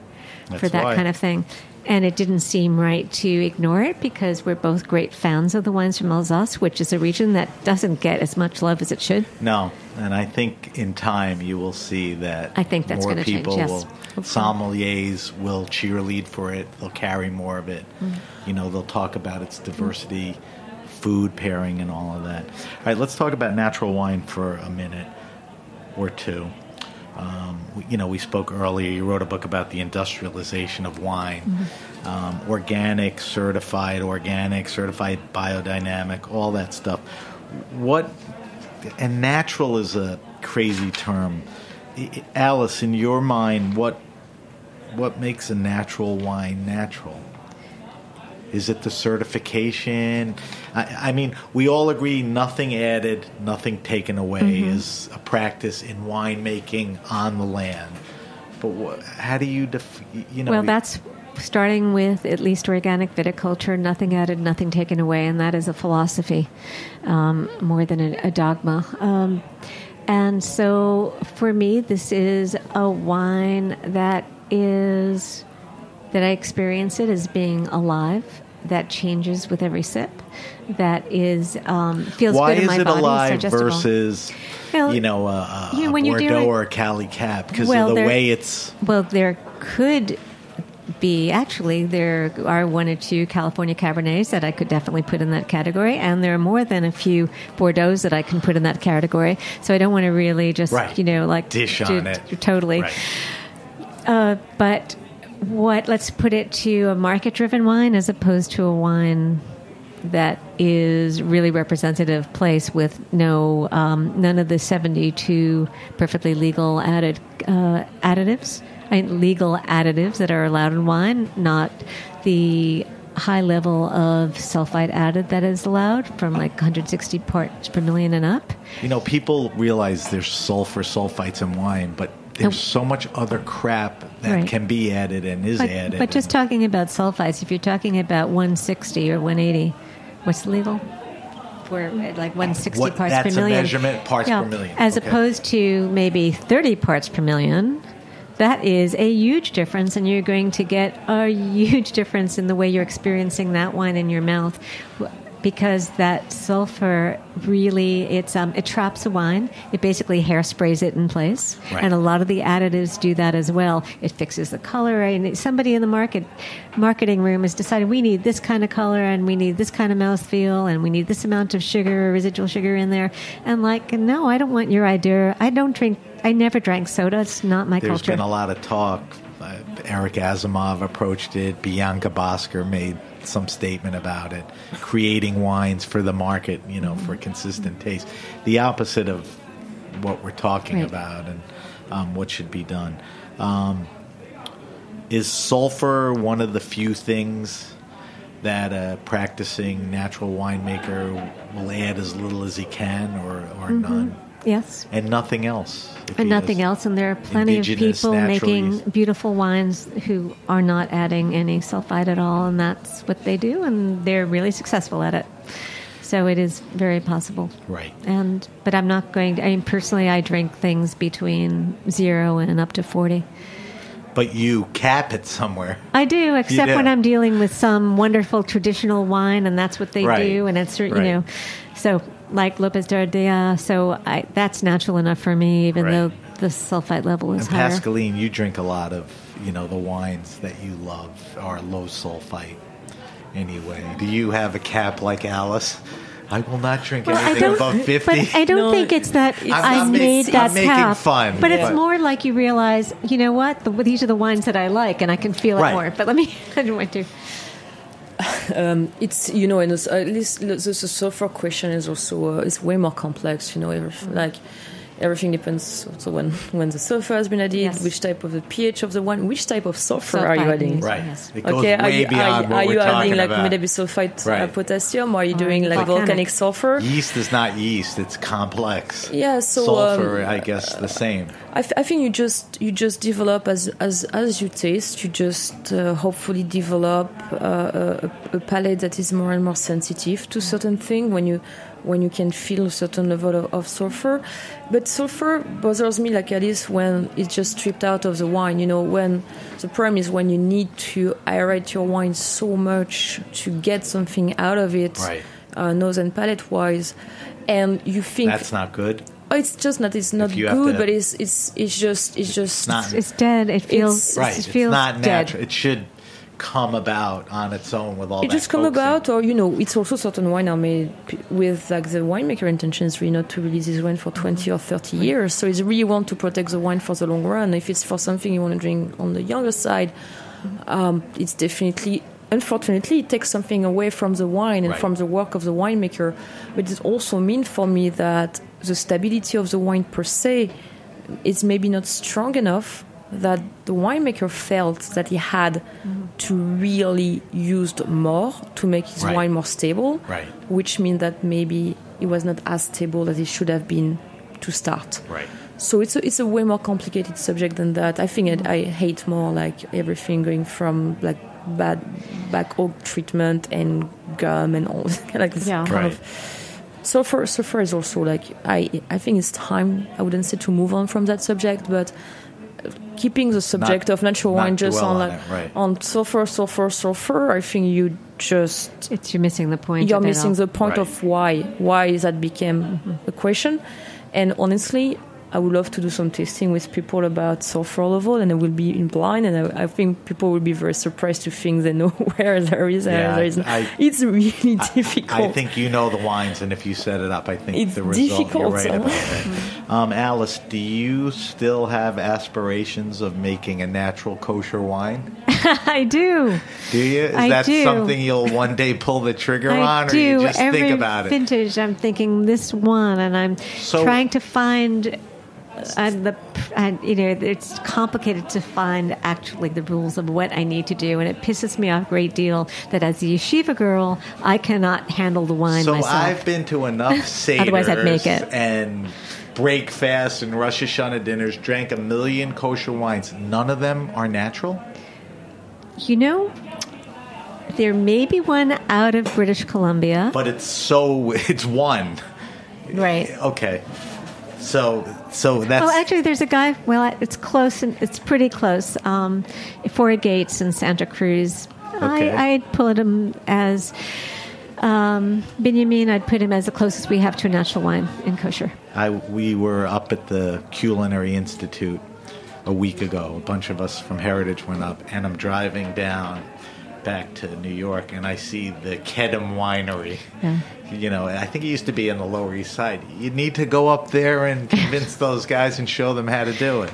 that kind of thing. And it didn't seem right to ignore it because we're both great fans of the wines from Alsace, which is a region that doesn't get as much love as it should. No, and I think in time you will see that. I think that's more going to change. people Yes, sommeliers will cheerlead for it. They'll carry more of it. They'll talk about its diversity, food pairing, and all of that. All right, let's talk about natural wine for a minute or two. We spoke earlier. You wrote a book about the industrialization of wine, organic, certified biodynamic, all that stuff. And natural is a crazy term. Alice, in your mind, what makes a natural wine natural? Is it the certification? I mean, we all agree nothing added, nothing taken away is a practice in winemaking on the land. But how do you Well, that's starting with at least organic viticulture, nothing added, nothing taken away, and that is a philosophy more than a dogma. And so for me, this is a wine that I experience it as being alive, that changes with every sip, that is feels Why good in my body. Why is it alive versus, a Bordeaux or a Cali Cap? Because of the way it's... Well, there could would be, actually, there are 1 or 2 California Cabernets that I could definitely put in that category, and there are more than a few Bordeaux that I can put in that category. So I don't want to really just, dish on it. Totally. Right. But let's put it to a market-driven wine as opposed to a wine that is really representative place with none of the 72 perfectly legal additives. Legal additives that are allowed in wine, not the high level of sulfite added that is allowed from like 160 parts per million and up. People realize there's sulfites in wine, but there's so much other crap that can be added and is added. But just talking about sulfites, if you're talking about 160 or 180, what's legal? We're at like 160 parts per million. That's a measurement, parts per million. As opposed to maybe 30 parts per million. That is a huge difference, and you're going to get a huge difference in the way you're experiencing that wine in your mouth, because that sulfur really, it traps a wine. It basically hairsprays it in place, and a lot of the additives do that as well. It fixes the color, and somebody in the marketing room has decided we need this kind of color, and we need this kind of mouthfeel, and we need this amount of sugar, residual sugar in there. And no, I don't want your idea. I never drank soda. It's not my culture. There's been a lot of talk. Eric Asimov approached it. Bianca Bosker made some statement about it, creating wines for the market, for consistent taste. The opposite of what we're talking about and what should be done. Is sulfur one of the few things that a practicing natural winemaker will add as little as he can or none? Yes. And nothing else. And nothing else. And there are plenty of people making beautiful wines who are not adding any sulfite at all, and that's what they do, and they're really successful at it. So it is very possible. Right. But I'm not going to, personally, I drink things between 0 and up to 40. But you cap it somewhere. I do, except when I'm dealing with some wonderful traditional wine, and that's what they do, and it's, so like Lopez de Ardea, so that's natural enough for me, even though the sulfite level is higher. And Pascaline, you drink a lot of, the wines that you love are low sulfite anyway. Do you have a cap like Alice? I will not drink anything above 50. But I don't think it's that I made that cap. Fun. But it's more like you realize, what? These are the wines that I like, and I can feel it more. But I don't want to. It's and at least the sulfur question is also it's way more complex. Everything depends also when the sulfur has been added, which type of the pH of the wine, which type of sulfur are you adding? Right. Yes. It goes way beyond what we're talking about. Are you adding maybe sulfite potassium, or are you doing volcanic sulfur? Yeast is not yeast; it's complex. Yeah. So sulfur, I guess, the same. I think you just develop as you taste. You just hopefully develop a palate that is more and more sensitive to certain things when you can feel a certain level of sulfur. But sulfur bothers me like Alice when it's just stripped out of the wine. When the problem is when you need to aerate your wine so much to get something out of it, nose and palate wise, and you think that's not good. Oh, it's not good, but it's dead. It feels It feels not natural. It should come about on its own with all that. It just come about, or it's also certain wine are made with the winemaker intention is really not to release this wine for 20 or 30 years. So it's really want to protect the wine for the long run. If it's for something you want to drink on the younger side, it's definitely. Unfortunately, it takes something away from the wine and from the work of the winemaker. But it also means for me that the stability of the wine per se is maybe not strong enough that the winemaker felt that he had to really use more to make his wine more stable, which means that maybe it was not as stable as it should have been to start. Right. So it's a way more complicated subject than that. I think I hate more like everything going from like bad back oak treatment and gum and all like this kind of. Sulfur is also like I think it's time. I wouldn't say to move on from that subject, but keeping the subject of natural wine just on sulfur, I think you're missing the point. You're missing the point of why that became a question. And honestly, I would love to do some tasting with people about sulfur level, and I will be in blind, and I think people will be very surprised to think they know where there is. It's really difficult. I think you know the wines, and if you set it up, I think it's the result, difficult. You're right about that. Alice, do you still have aspirations of making a natural kosher wine? I do. Do you? Is that something you'll one day pull the trigger on, or you just think about it? Every vintage, I'm thinking this one, and I'm trying to find... it's complicated to find actually the rules of what I need to do, and it pisses me off a great deal that as a yeshiva girl, I cannot handle the wine myself. So I've been to enough seders Otherwise I'd make it. And break fast and Rosh Hashanah dinners, drank 1 million kosher wines. None of them are natural? You know, there may be one out of British Columbia. But it's one. Right. Okay. So that's... Oh, actually, there's a guy... Well, it's close, and it's pretty close. Four Gates in Santa Cruz. Okay. I'd put him as... Benjamin, I'd put him as the closest we have to a natural wine in kosher. We were up at the Culinary Institute a week ago. A bunch of us from Heritage went up, and I'm driving down back to New York, and I see the Kedem Winery. Yeah. You know, I think it used to be on the Lower East Side. You need to go up there and convince those guys and show them how to do it.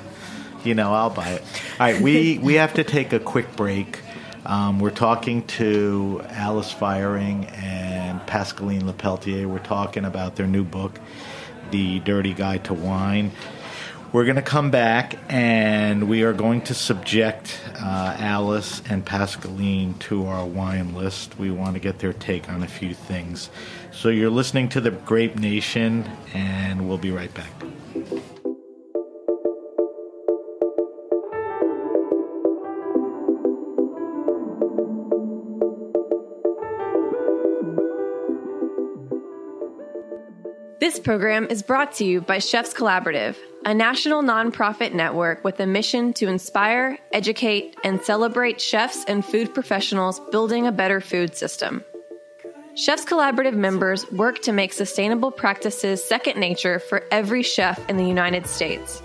You know, I'll buy it. All right, we have to take a quick break. We're talking to Alice Feiring and Pascaline Lepeltier. We're talking about their new book, The Dirty Guide to Wine. We're going to come back, and we are going to subject Alice and Pascaline to our wine list. We want to get their take on a few things. So you're listening to The Grape Nation, and we'll be right back. This program is brought to you by Chefs Collaborative, a national nonprofit network with a mission to inspire, educate, and celebrate chefs and food professionals building a better food system. Chefs Collaborative members work to make sustainable practices second nature for every chef in the United States.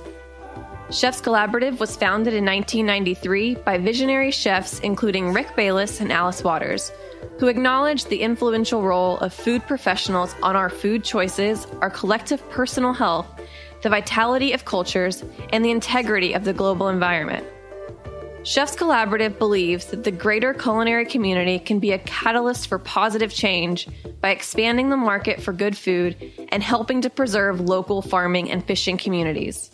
Chefs Collaborative was founded in 1993 by visionary chefs including Rick Bayless and Alice Waters, who acknowledge the influential role of food professionals on our food choices, our collective personal health, the vitality of cultures, and the integrity of the global environment. Chefs Collaborative believes that the greater culinary community can be a catalyst for positive change by expanding the market for good food and helping to preserve local farming and fishing communities.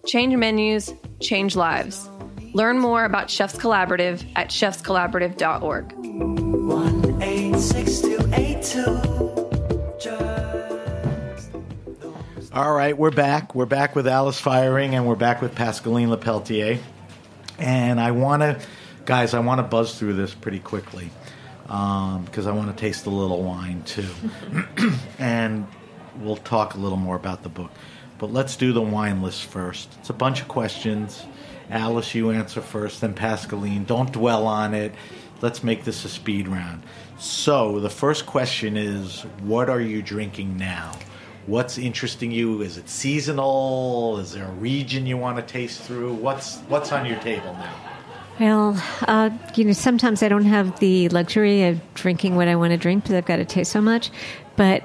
Change menus, change lives. Learn more about Chefs Collaborative at chefscollaborative.org. 1-86282. All right, we're back. We're back with Alice Feiring, and we're back with Pascaline Lepeltier. And I want to buzz through this pretty quickly because I want to taste a little wine too. And we'll talk a little more about the book. But let's do the wine list first. It's a bunch of questions. Alice, you answer first, then Pascaline. Don't dwell on it. Let's make this a speed round. So the first question is, what are you drinking now? What's interesting you? Is it seasonal? Is there a region you want to taste through? What's on your table now? Well, sometimes I don't have the luxury of drinking what I want to drink because I've got to taste so much. But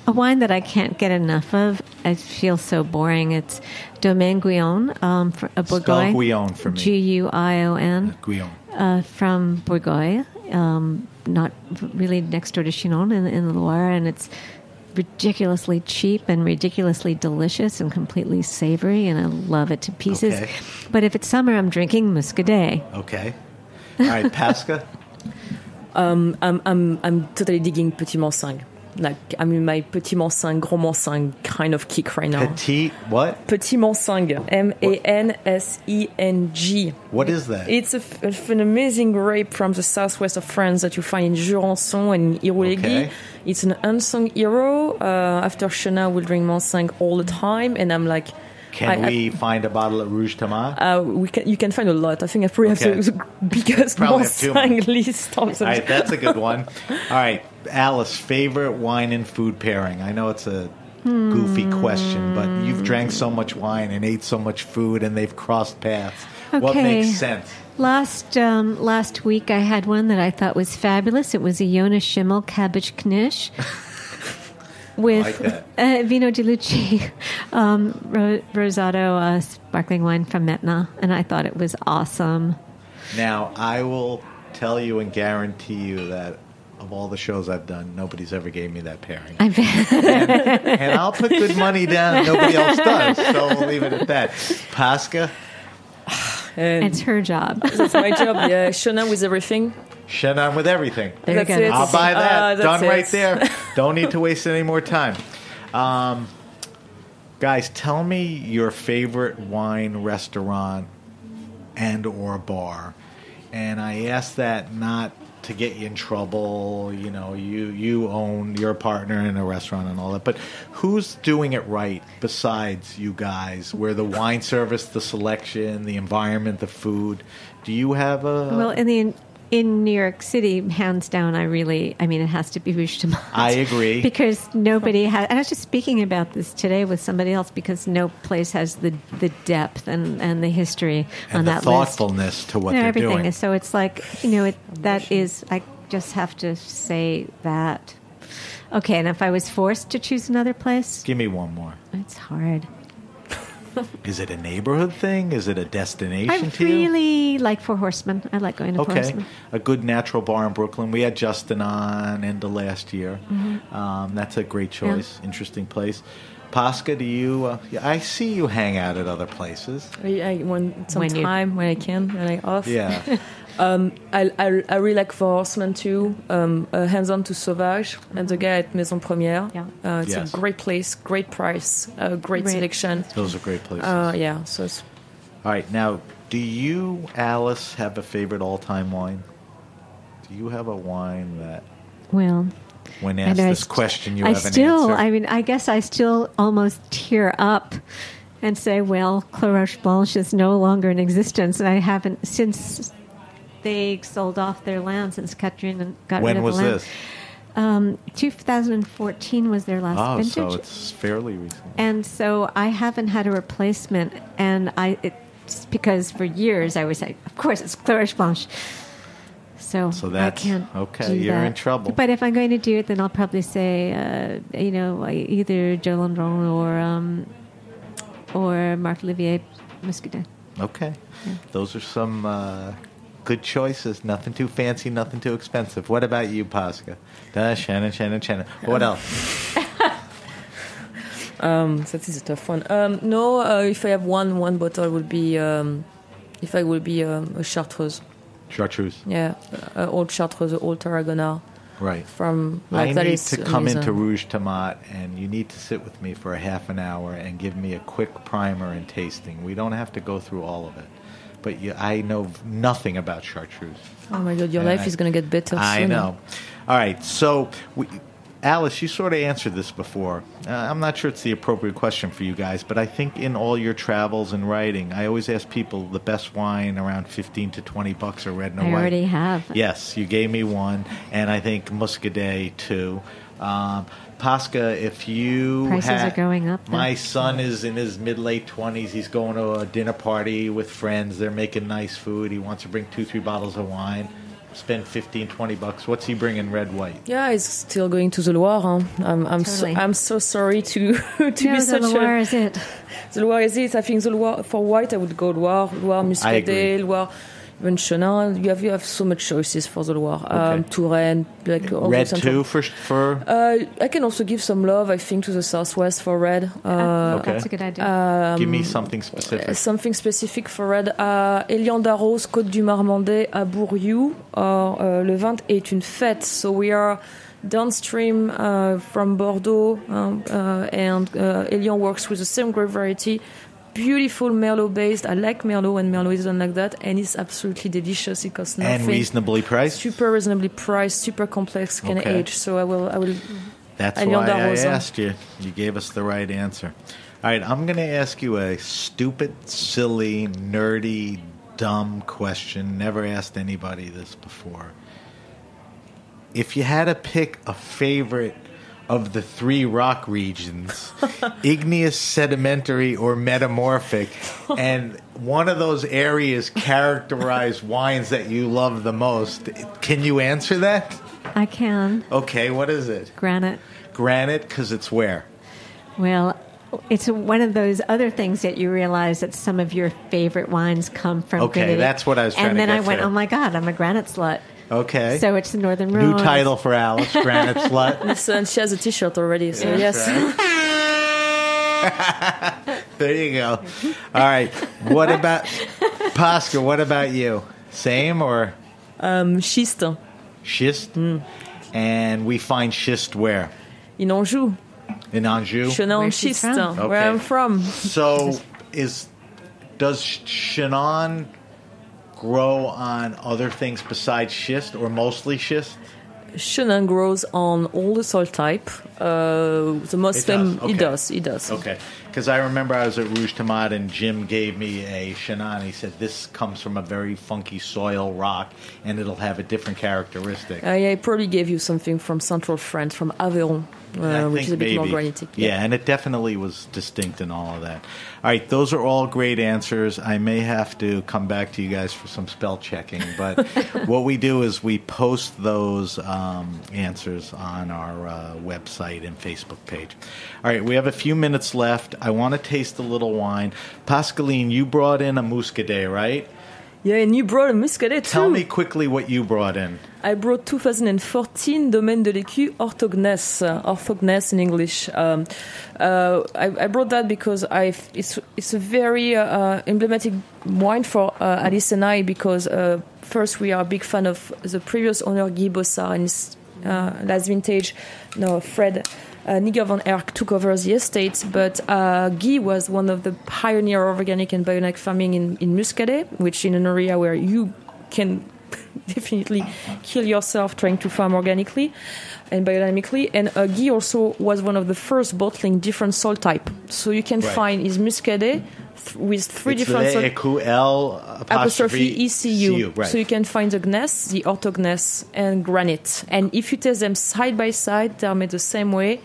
a wine that I can't get enough of, I feel so boring. It's Domaine Guyon, a Bourgogne. Spell Guyon for me. Guyon. Guyon. From Bourgogne, not really next door to Chinon in the Loire, and it's ridiculously cheap and ridiculously delicious and completely savory, and I love it to pieces. Okay. But if it's summer, I'm drinking Muscadet. Okay. All right, Pasca? I'm totally digging Petit Manseng. Like, I'm in my Petit Manseng, Gros Manseng kind of kick right now. Petit what? Petit Manseng. Manseng. What is that? It's an amazing grape from the southwest of France that you find in Jurançon and Irouléguy. Okay. It's an unsung hero. After Chenin, we'll drink Manseng all the time, and I'm like... Can we find a bottle of Rouge Tomate? You can find a lot. I think I probably have the biggest Manseng list. All right, that's a good one. All right, Alice, favorite wine and food pairing? I know it's a goofy question, but you've drank so much wine and ate so much food, and they've crossed paths. Okay. What makes sense? Last week I had one that I thought was fabulous. It was a Jonas Schimmel cabbage knish with Vino di Lucci Rosato sparkling wine from Metna, and I thought it was awesome. Now, I will tell you and guarantee you that of all the shows I've done, nobody's ever gave me that pairing. I bet. And I'll put good money down and nobody else does, so we'll leave it at that. Pasca? It's her job. That's my job, yeah. Chenin with everything. Chenin with everything. There you go. It. I'll buy that. Done right it. there. Don't need to waste any more time. Guys, tell me your favorite wine restaurant and or bar. And I ask that not to get you in trouble. You know, you own your partner in a restaurant and all that. But who's doing it right besides you guys? Where the wine service, the selection, the environment, the food. Do you have a... Well, in New York City, hands down, it has to be Rouge Tomate. I agree. Because nobody has, and I was just speaking about this today with somebody else, because no place has the depth and the history and on the that thoughtfulness list. to what they're everything. doing. So it's like, I just have to say that. Okay, and if I was forced to choose another place? Give me one more. It's hard. Is it a neighborhood thing? Is it a destination I to you? really like Four Horsemen. I like going to Four Horsemen. A good natural bar in Brooklyn. We had Justin on end of last year. Mm-hmm. That's a great choice. Yeah. Interesting place. Pasca, do you... I see you hang out at other places. When I can, when I off. Yeah. I really like Four Horsemen too. Hands-on to Sauvage and the guy at Maison Première. Yeah. It's a great place, great price, great selection. Those are great places. So it's... All right. Now, do you, Alice, have a favorite all-time wine? Do you have a wine that... Well... When asked this question, you have an answer. I guess I still almost tear up and say, well, Clos Roche Blanche is no longer in existence. And I haven't, since they sold off their land, since Catherine got rid of the land. When was this? 2014 was their last vintage. So it's fairly recent. And so I haven't had a replacement. And it's because for years I was like, of course, it's Clos Roche Blanche. So that's, I can't okay, do you're that. in trouble. But if I'm going to do it, then I'll probably say, either Joe Landron or Marc Olivier Muscadet. Okay. Yeah. Those are some good choices. Nothing too fancy, nothing too expensive. What about you, Pasca? Shannon. What else? That is a tough one. If I have one bottle, it would be a Chartreuse. Chartreuse. Yeah, old Chartreuse, old Tarragona. Right. I need to come into Rouge Tomate, and you need to sit with me for a half an hour and give me a quick primer and tasting. We don't have to go through all of it. But I know nothing about Chartreuse. Oh my God, your life is going to get better soon. I know. All right, so... Alice, you sort of answered this before. I'm not sure it's the appropriate question for you guys, but I think in all your travels and writing, I always ask people the best wine around $15 to $20 are red and white. I already have. Yes, you gave me one, and I think Muscadet too. Pasca, if you prices are going up. My son is in his mid-late 20s. He's going to a dinner party with friends. They're making nice food. He wants to bring 2-3 bottles of wine. Spend $15-20. What's he bringing red white? Yeah, he's still going to the Loire. Huh? I'm so sorry to be such the Loire is it. The Loire is it. I think the Loire for white I would go Loire, Muscadet, Loire, even Chenin. You have so much choices for the Loire. Okay. Touraine, like all red the too for. I can also give some love, I think, to the Southwest for red. Okay, that's a good idea. Give me something specific. Something specific for red. Elian d'Arros, Côte du Marmandais, à Bourriou. Le vin est une fête. So we are downstream from Bordeaux, and Elian works with the same grape variety. Beautiful Merlot based. I like Merlot when Merlot is done like that, and it's absolutely delicious. It costs nothing. And reasonably priced. Super reasonably priced, super complex, can age. So I will. That's why I asked you. You gave us the right answer. All right, I'm going to ask you a stupid, silly, nerdy, dumb question. Never asked anybody this before. If you had to pick a favorite of the 3 rock regions, igneous, sedimentary, or metamorphic, and one of those areas characterize wines that you love the most. Can you answer that? I can. Okay, what is it? Granite. Granite, because it's where? Well, it's one of those other things that you realize that some of your favorite wines come from. Okay, granite. that's what I was trying to get And then I went, to. oh my God, I'm a granite slut. Okay. So it's the Northern Rhone. New title for Alice, Granite Slut. Listen, she has a T-shirt already, so yes. Right. There you go. All right. What about Pasca? What about you? Same or Schiste. schist? And we find schist where? In Anjou. In Anjou. Chenin Where's she Schiste, from? where I'm from. So, does Chenin grow on other things besides schist, or mostly schist? Chenin grows on all the soil type. The most It does. It does. Okay. Because I remember I was at Rouge Tomate and Jim gave me a Chenin. He said, this comes from a very funky soil rock and it'll have a different characteristic. Yeah, I probably gave you something from central France, from Aveyron, I which think is a bit more maybe. granitic. Yeah, and it definitely was distinct in all of that. All right, those are all great answers. I may have to come back to you guys for some spell checking, but what we do is we post those answers on our website and Facebook page. All right, we have a few minutes left. I want to taste a little wine. Pascaline, you brought in a Muscadet, right? Yeah, and you brought a Muscadet too. Tell me quickly what you brought in. I brought 2014 Domaine de l'Écu Orthognesse in English. I brought that because it's a very emblematic wine for Alice and I, because first we are a big fan of the previous owner Guy Bossard and his last vintage. No, Fred Nigger van Erck took over the estate, but Guy was one of the pioneers of organic and biodynamic farming in Muscadet, which in an area where you can definitely kill yourself trying to farm organically and biodynamically. And Guy also was one of the first bottling different soil type. So you can find his Muscadet with 3 different soil ECU. Right. So you can find the gneiss, the orthognesse, and granite. And if you taste them side by side, they're made the same way.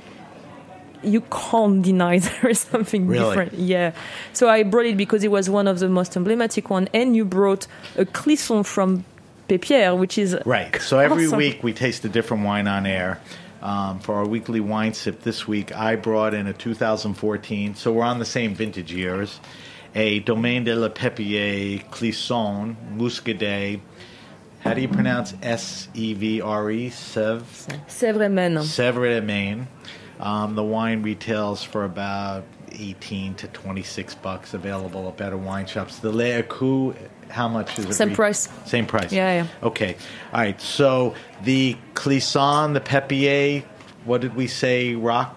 You can't deny there is something different. Yeah. So I brought it because it was one of the most emblematic one. And you brought a Clisson from Pépière, which is right. So every awesome. week we taste a different wine on air. For our weekly wine sip this week, I brought in a 2014. So we're on the same vintage years. A Domaine de Lepeltier Clisson Muscadet. How do you pronounce Sevre? Sevre Maine. The wine retails for about $18 to $26, available at better wine shops. The Le Écu, how much is it? Same price. Same price. Yeah. Okay. All right. So the Clisson, the Pépier, what did we say? Rock.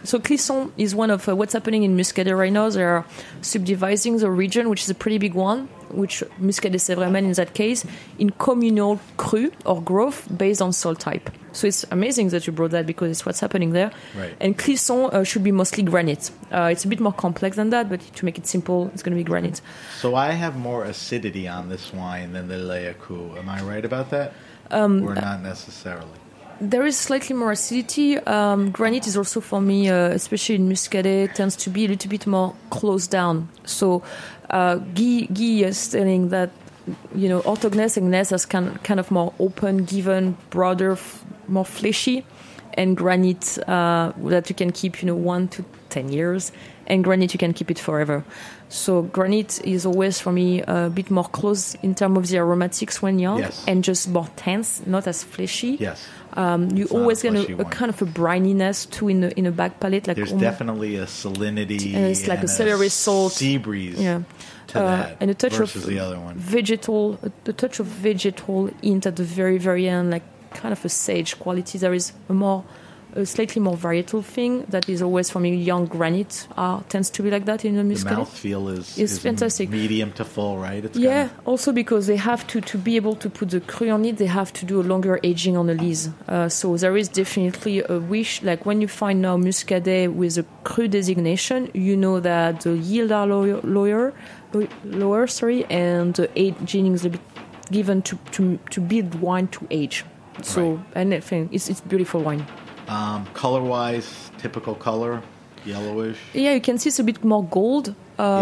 So Clisson is one of what's happening in Muscadet right now. They are subdividing the region, which is a pretty big one, which Muscadet Sévraine in that case, in communal cru or growth based on soil type. So it's amazing that you brought that because it's what's happening there. Right. And Clisson should be mostly granite. It's a bit more complex than that, but to make it simple, it's going to be granite. So I have more acidity on this wine than the Le Écu. Am I right about that? Or not necessarily? There is slightly more acidity. Granite is also, for me, especially in Muscadet, tends to be a little bit more closed down. So Guy is telling that, orthognesse and gneiss is kind of more open, given, broader, more fleshy, and granite that you can keep, 1 to 10 years, and granite you can keep it forever. So granite is always, for me, a bit more close in terms of the aromatics when young, yes. and just more tense, not as fleshy. Yes. You always get a kind of a brininess too in a back palate. Like there's definitely a salinity. It's like a celery salt, sea breeze. Yeah. To that and a touch versus of the other one. Vegetal, the touch of vegetal hint at the very, very end, like kind of a sage quality. There is a slightly more varietal thing that is always, for me, young granite tends to be like that in the Muscadet. The mouthfeel is fantastic. Medium to full, right? It's also because they have to be able to put the cru on it, they have to do a longer aging on the lees. So there is definitely a wish, like when you find now Muscadet with a cru designation, you know that the yield are lower, and the aging is a bit given to build wine to age. So, right. And I think it's beautiful wine. Color-wise, typical color, yellowish. Yeah, you can see it's a bit more gold,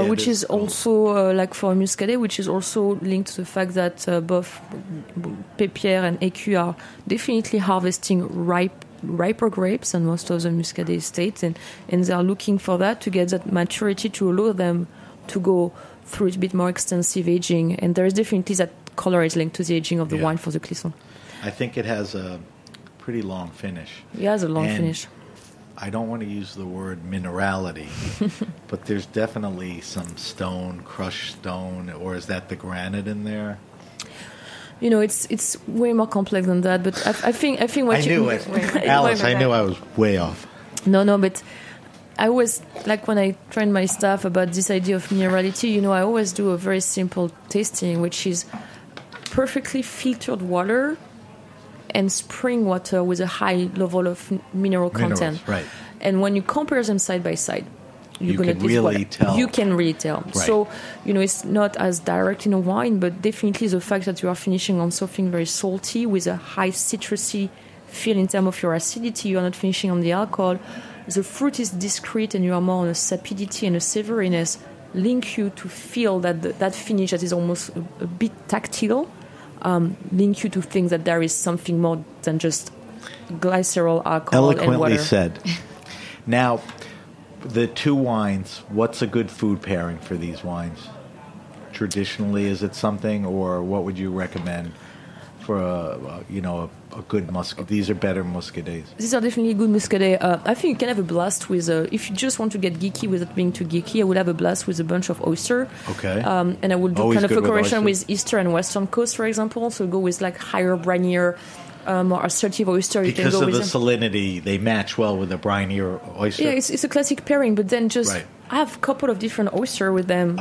which is gold. also like for Muscadet, which is also linked to the fact that both Lepeltier and Écu are definitely harvesting riper grapes than most of the Muscadet estates, and they are looking for that to get that maturity to allow them to go through a bit more extensive aging. And there is definitely that color is linked to the aging of the wine for the Clisson. I think it has a pretty long finish. It has a long And finish. I don't want to use the word minerality, but there's definitely some stone, crushed stone, or is that the granite in there? You know, it's way more complex than that. But I think what I knew it. Alice, I knew I was way off. No, but I always, like when I train my staff about this idea of minerality, you know, I always do a very simple tasting, which is perfectly filtered water and spring water with a high level of mineral content. Right. And when you compare them side by side, You can really tell. You can really tell. Right. So, you know, it's not as direct in a wine, but definitely the fact that you are finishing on something very salty with a high citrusy feel in terms of your acidity, you are not finishing on the alcohol. The fruit is discrete and you are more on a sapidity and a savouriness, link you to feel that finish that is almost a bit tactile, link you to think that there is something more than just glycerol, alcohol, and water. Eloquently said. Now, the two wines, what's a good food pairing for these wines? Traditionally, is it something, or what would you recommend for a good muscat? These are better muscadets. These are definitely good muscadet. I think you can have a blast with, if you just want to get geeky without being too geeky, I would have a blast with a bunch of oyster. Okay. And I would do Always kind of good a with correction oyster. with Eastern and Western Coast, for example. So go with like higher, brinier, more assertive oyster. You Because can go of with the salinity, they match well with the brinier oyster. Yeah, it's a classic pairing, but then just Right. have a couple of different oyster with them,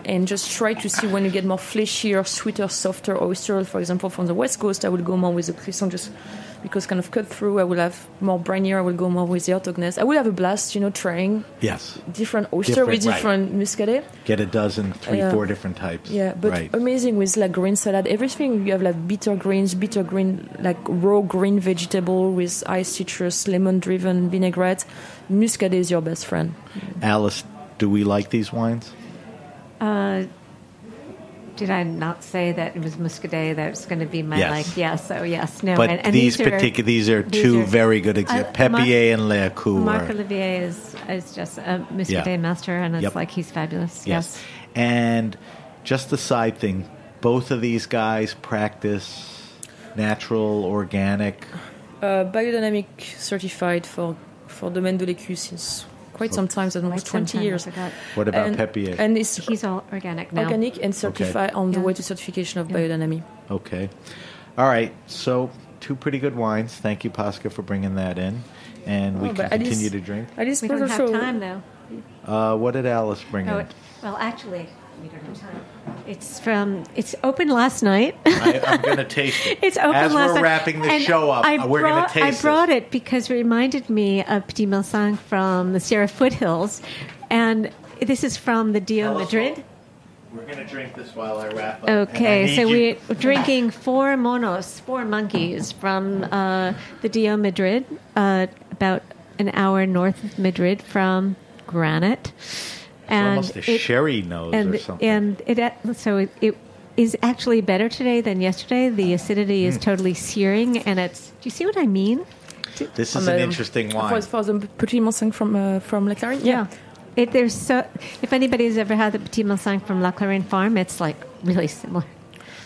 and just try to see when you get more fleshier, sweeter, softer oyster. For example, from the West Coast, I would go more with the Clisson just because kind of cut through. I will have more brinier. I will go more with the Hertognesse. I will have a blast, trying Yes. different oyster with different muscadet. Get a dozen, 4 different types. Yeah, but right. amazing with like green salad. Everything you have like bitter green, like raw green vegetable with high citrus, lemon-driven vinaigrette. Muscadet is your best friend. Alice, do we like these wines? Did I not say that it was Muscadet that's going to be my Yes. like? Yes. Oh, yes. No. But and these are two very good examples. Pepier and Lecou. Marc Olivier is just a Muscadet master, and it's like he's fabulous. Yes. And just a side thing, both of these guys practice natural, organic. Biodynamic certified for Domaine de l'Écu since quite some time, almost 20 years. What about Pepier? And he's all organic now. Organic and certified on the way to certification of biodynamic. Okay. All right. So 2 pretty good wines. Thank you, Pasca, for bringing that in. And we can continue to drink. We don't have time, though. What did Alice bring in? Well, actually, we don't have time. It's open last night. I'm going to taste it. It's open As last we're night. wrapping the And show up, we're going to taste I brought it because it reminded me of Petit Malsang from the Sierra Foothills. And this is from the Dio Madrid. We're going to drink this while I wrap up. Okay, so we're drinking 4 monkeys from the Dio Madrid, about an hour north of Madrid from Granite. And almost a sherry nose or something. And it is actually better today than yesterday. The acidity is totally searing, and do you see what I mean? This is an interesting wine. For the Petit Malsang from La Clarine? Yeah. If anybody's ever had the Petit Malsang from La Clarine Farm, it's like really similar.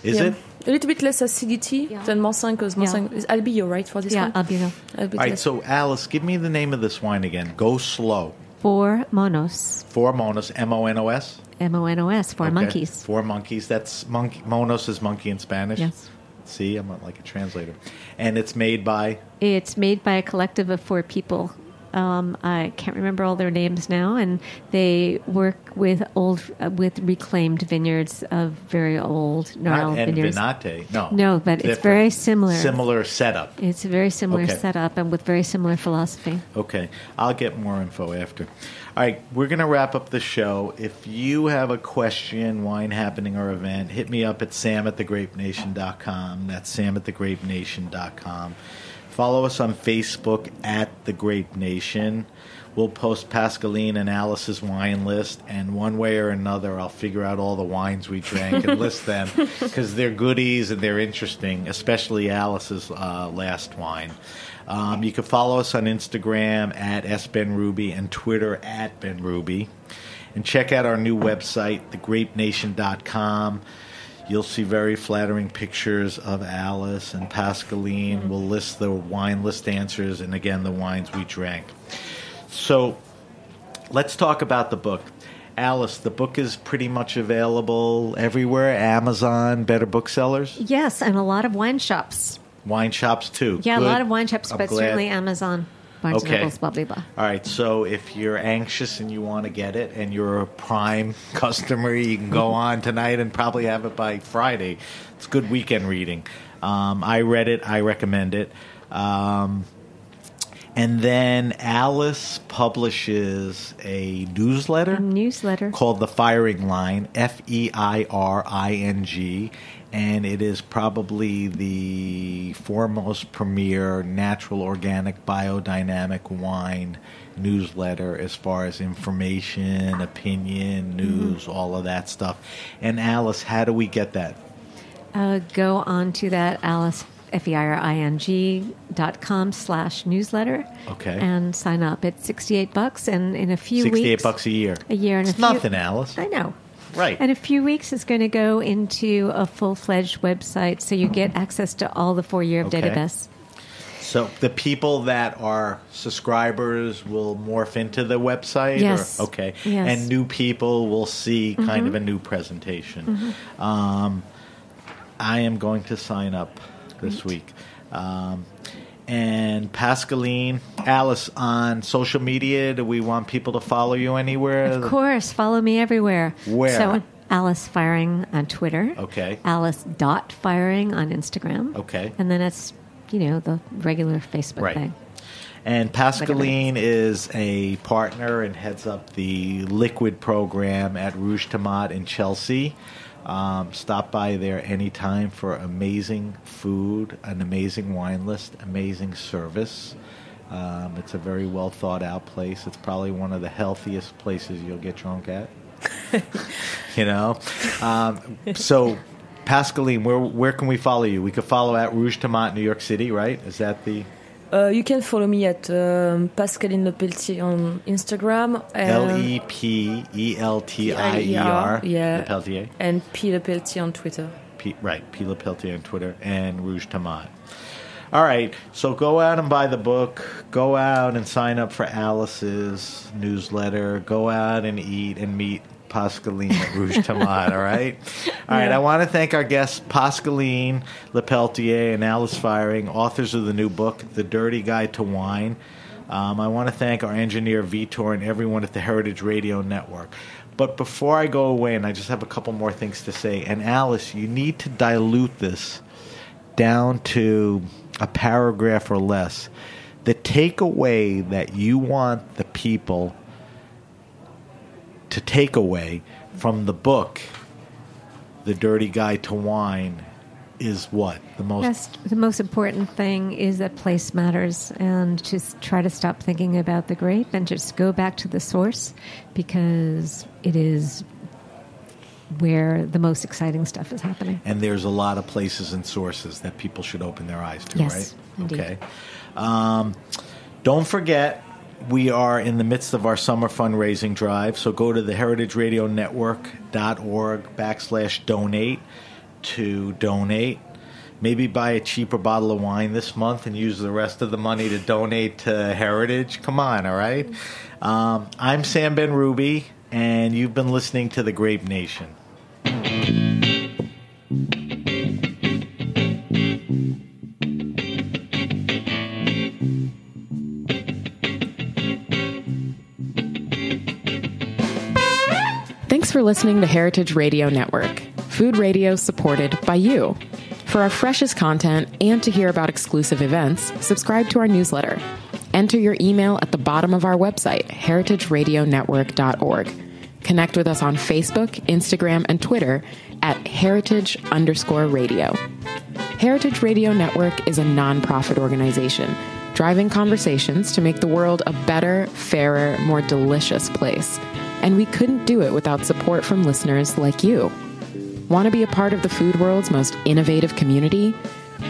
Is it? A little bit less acidity than Malsang, because Malsang is Albio, right, for this one? Yeah, Albio. All right, so Alice, give me the name of this wine again. Go slow. 4 monos. 4 monos, M-O-N-O-S? M-O-N-O-S, 4 monkeys. 4 monkeys. That's monkey. Monos is monkey in Spanish. Yes. See, I'm like a translator. And it's made by? It's made by a collective of 4 people. I can't remember all their names now, and they work with reclaimed vineyards of very old gnarled vineyards. Venate, no. No, but different. It's very similar. Similar setup. It's a very similar setup and with very similar philosophy. Okay. I'll get more info after. All right, we're going to wrap up the show. If you have a question, wine happening, or event, hit me up at sam@thegrapenation.com. That's sam@thegrapenation.com. Follow us on Facebook at The Grape Nation. We'll post Pascaline and Alice's wine list, and one way or another, I'll figure out all the wines we drank and list them, because they're goodies and they're interesting, especially Alice's last wine. You can follow us on Instagram at SBenRuby and Twitter at BenRuby. And check out our new website, thegrapenation.com. You'll see very flattering pictures of Alice and Pascaline. We'll list the wine list answers and, again, the wines we drank. So let's talk about the book. Alice, the book is pretty much available everywhere, Amazon, better booksellers? Yes, and a lot of wine shops. Wine shops, too. Yeah, Good. a lot of wine shops, but certainly Amazon. Barnes & Okay. Nobles, blah, blah, blah. All right, so if you're anxious and you want to get it and you're a Prime customer, you can go on tonight and probably have it by Friday. It's good weekend reading. I read it. I recommend it. And then Alice publishes a newsletter. Called The Feiring Line, Feiring, and it is probably the foremost premier natural, organic, biodynamic wine newsletter as far as information, opinion, news, all of that stuff. And Alice, how do we get that? Go on to that, Alice, feiring.com/newsletter. Okay. And sign up. It's $68, and in a few weeks... $68 a year. A year. And it's nothing, Alice. I know. Right. In a few weeks, it's going to go into a full-fledged website, so you get access to all the 4-year of database. So the people that are subscribers will morph into the website? Yes. Or, okay. Yes. And new people will see kind of a new presentation. I am going to sign up this week. And Pascaline, Alice, on social media, do we want people to follow you anywhere? Of course. Follow me everywhere. Where? So Alice Feiring on Twitter. Okay. Alice.Feiring on Instagram. Okay. And then it's, the regular Facebook thing. And Pascaline is a partner and heads up the liquid program at Rouge Tomate in Chelsea. Stop by there anytime for amazing food, an amazing wine list, amazing service. It's a very well thought out place. It's probably one of the healthiest places you'll get drunk at. So Pascaline, where can we follow you? We could follow at Rouge Tomate New York City, right? Is that the... You can follow me at Pascaline Lepeltier on Instagram. Lepeltier. Yeah. Lepeltier. And P. Lepeltier on Twitter. P. Lepeltier on Twitter. And Rouge Tomate. All right. So go out and buy the book. Go out and sign up for Alice's newsletter. Go out and eat and meet Pascaline at Rouge Tomate, all right? All right, I want to thank our guests, Pascaline Lepeltier and Alice Feiring, authors of the new book, The Dirty Guide to Wine. I want to thank our engineer, Vitor, and everyone at the Heritage Radio Network. But before I go away, and I just have a couple more things to say, and Alice, you need to dilute this down to a paragraph or less. The takeaway that you want the people to take away from the book, The Dirty Guide to Wine, is what? The most important thing is that place matters, and just try to stop thinking about the grape and just go back to the source, because it is where the most exciting stuff is happening. And there's a lot of places and sources that people should open their eyes to, yes, right? Indeed. Okay. Don't forget, we are in the midst of our summer fundraising drive, so go to theheritageradionetwork.org/donate to donate. Maybe buy a cheaper bottle of wine this month and use the rest of the money to donate to Heritage. Come on, all right? I'm Sam BenRuby, and you've been listening to The Grape Nation. Thanks for listening to Heritage Radio Network, food radio supported by you. For our freshest content and to hear about exclusive events, subscribe to our newsletter. Enter your email at the bottom of our website, heritageradionetwork.org. Connect with us on Facebook, Instagram, and Twitter at heritage_radio. Heritage Radio Network is a nonprofit organization driving conversations to make the world a better, fairer, more delicious place. And we couldn't do it without support from listeners like you. Want to be a part of the food world's most innovative community?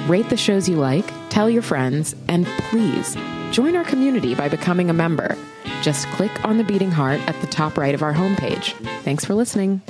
Rate the shows you like, tell your friends, and please join our community by becoming a member. Just click on the beating heart at the top right of our homepage. Thanks for listening.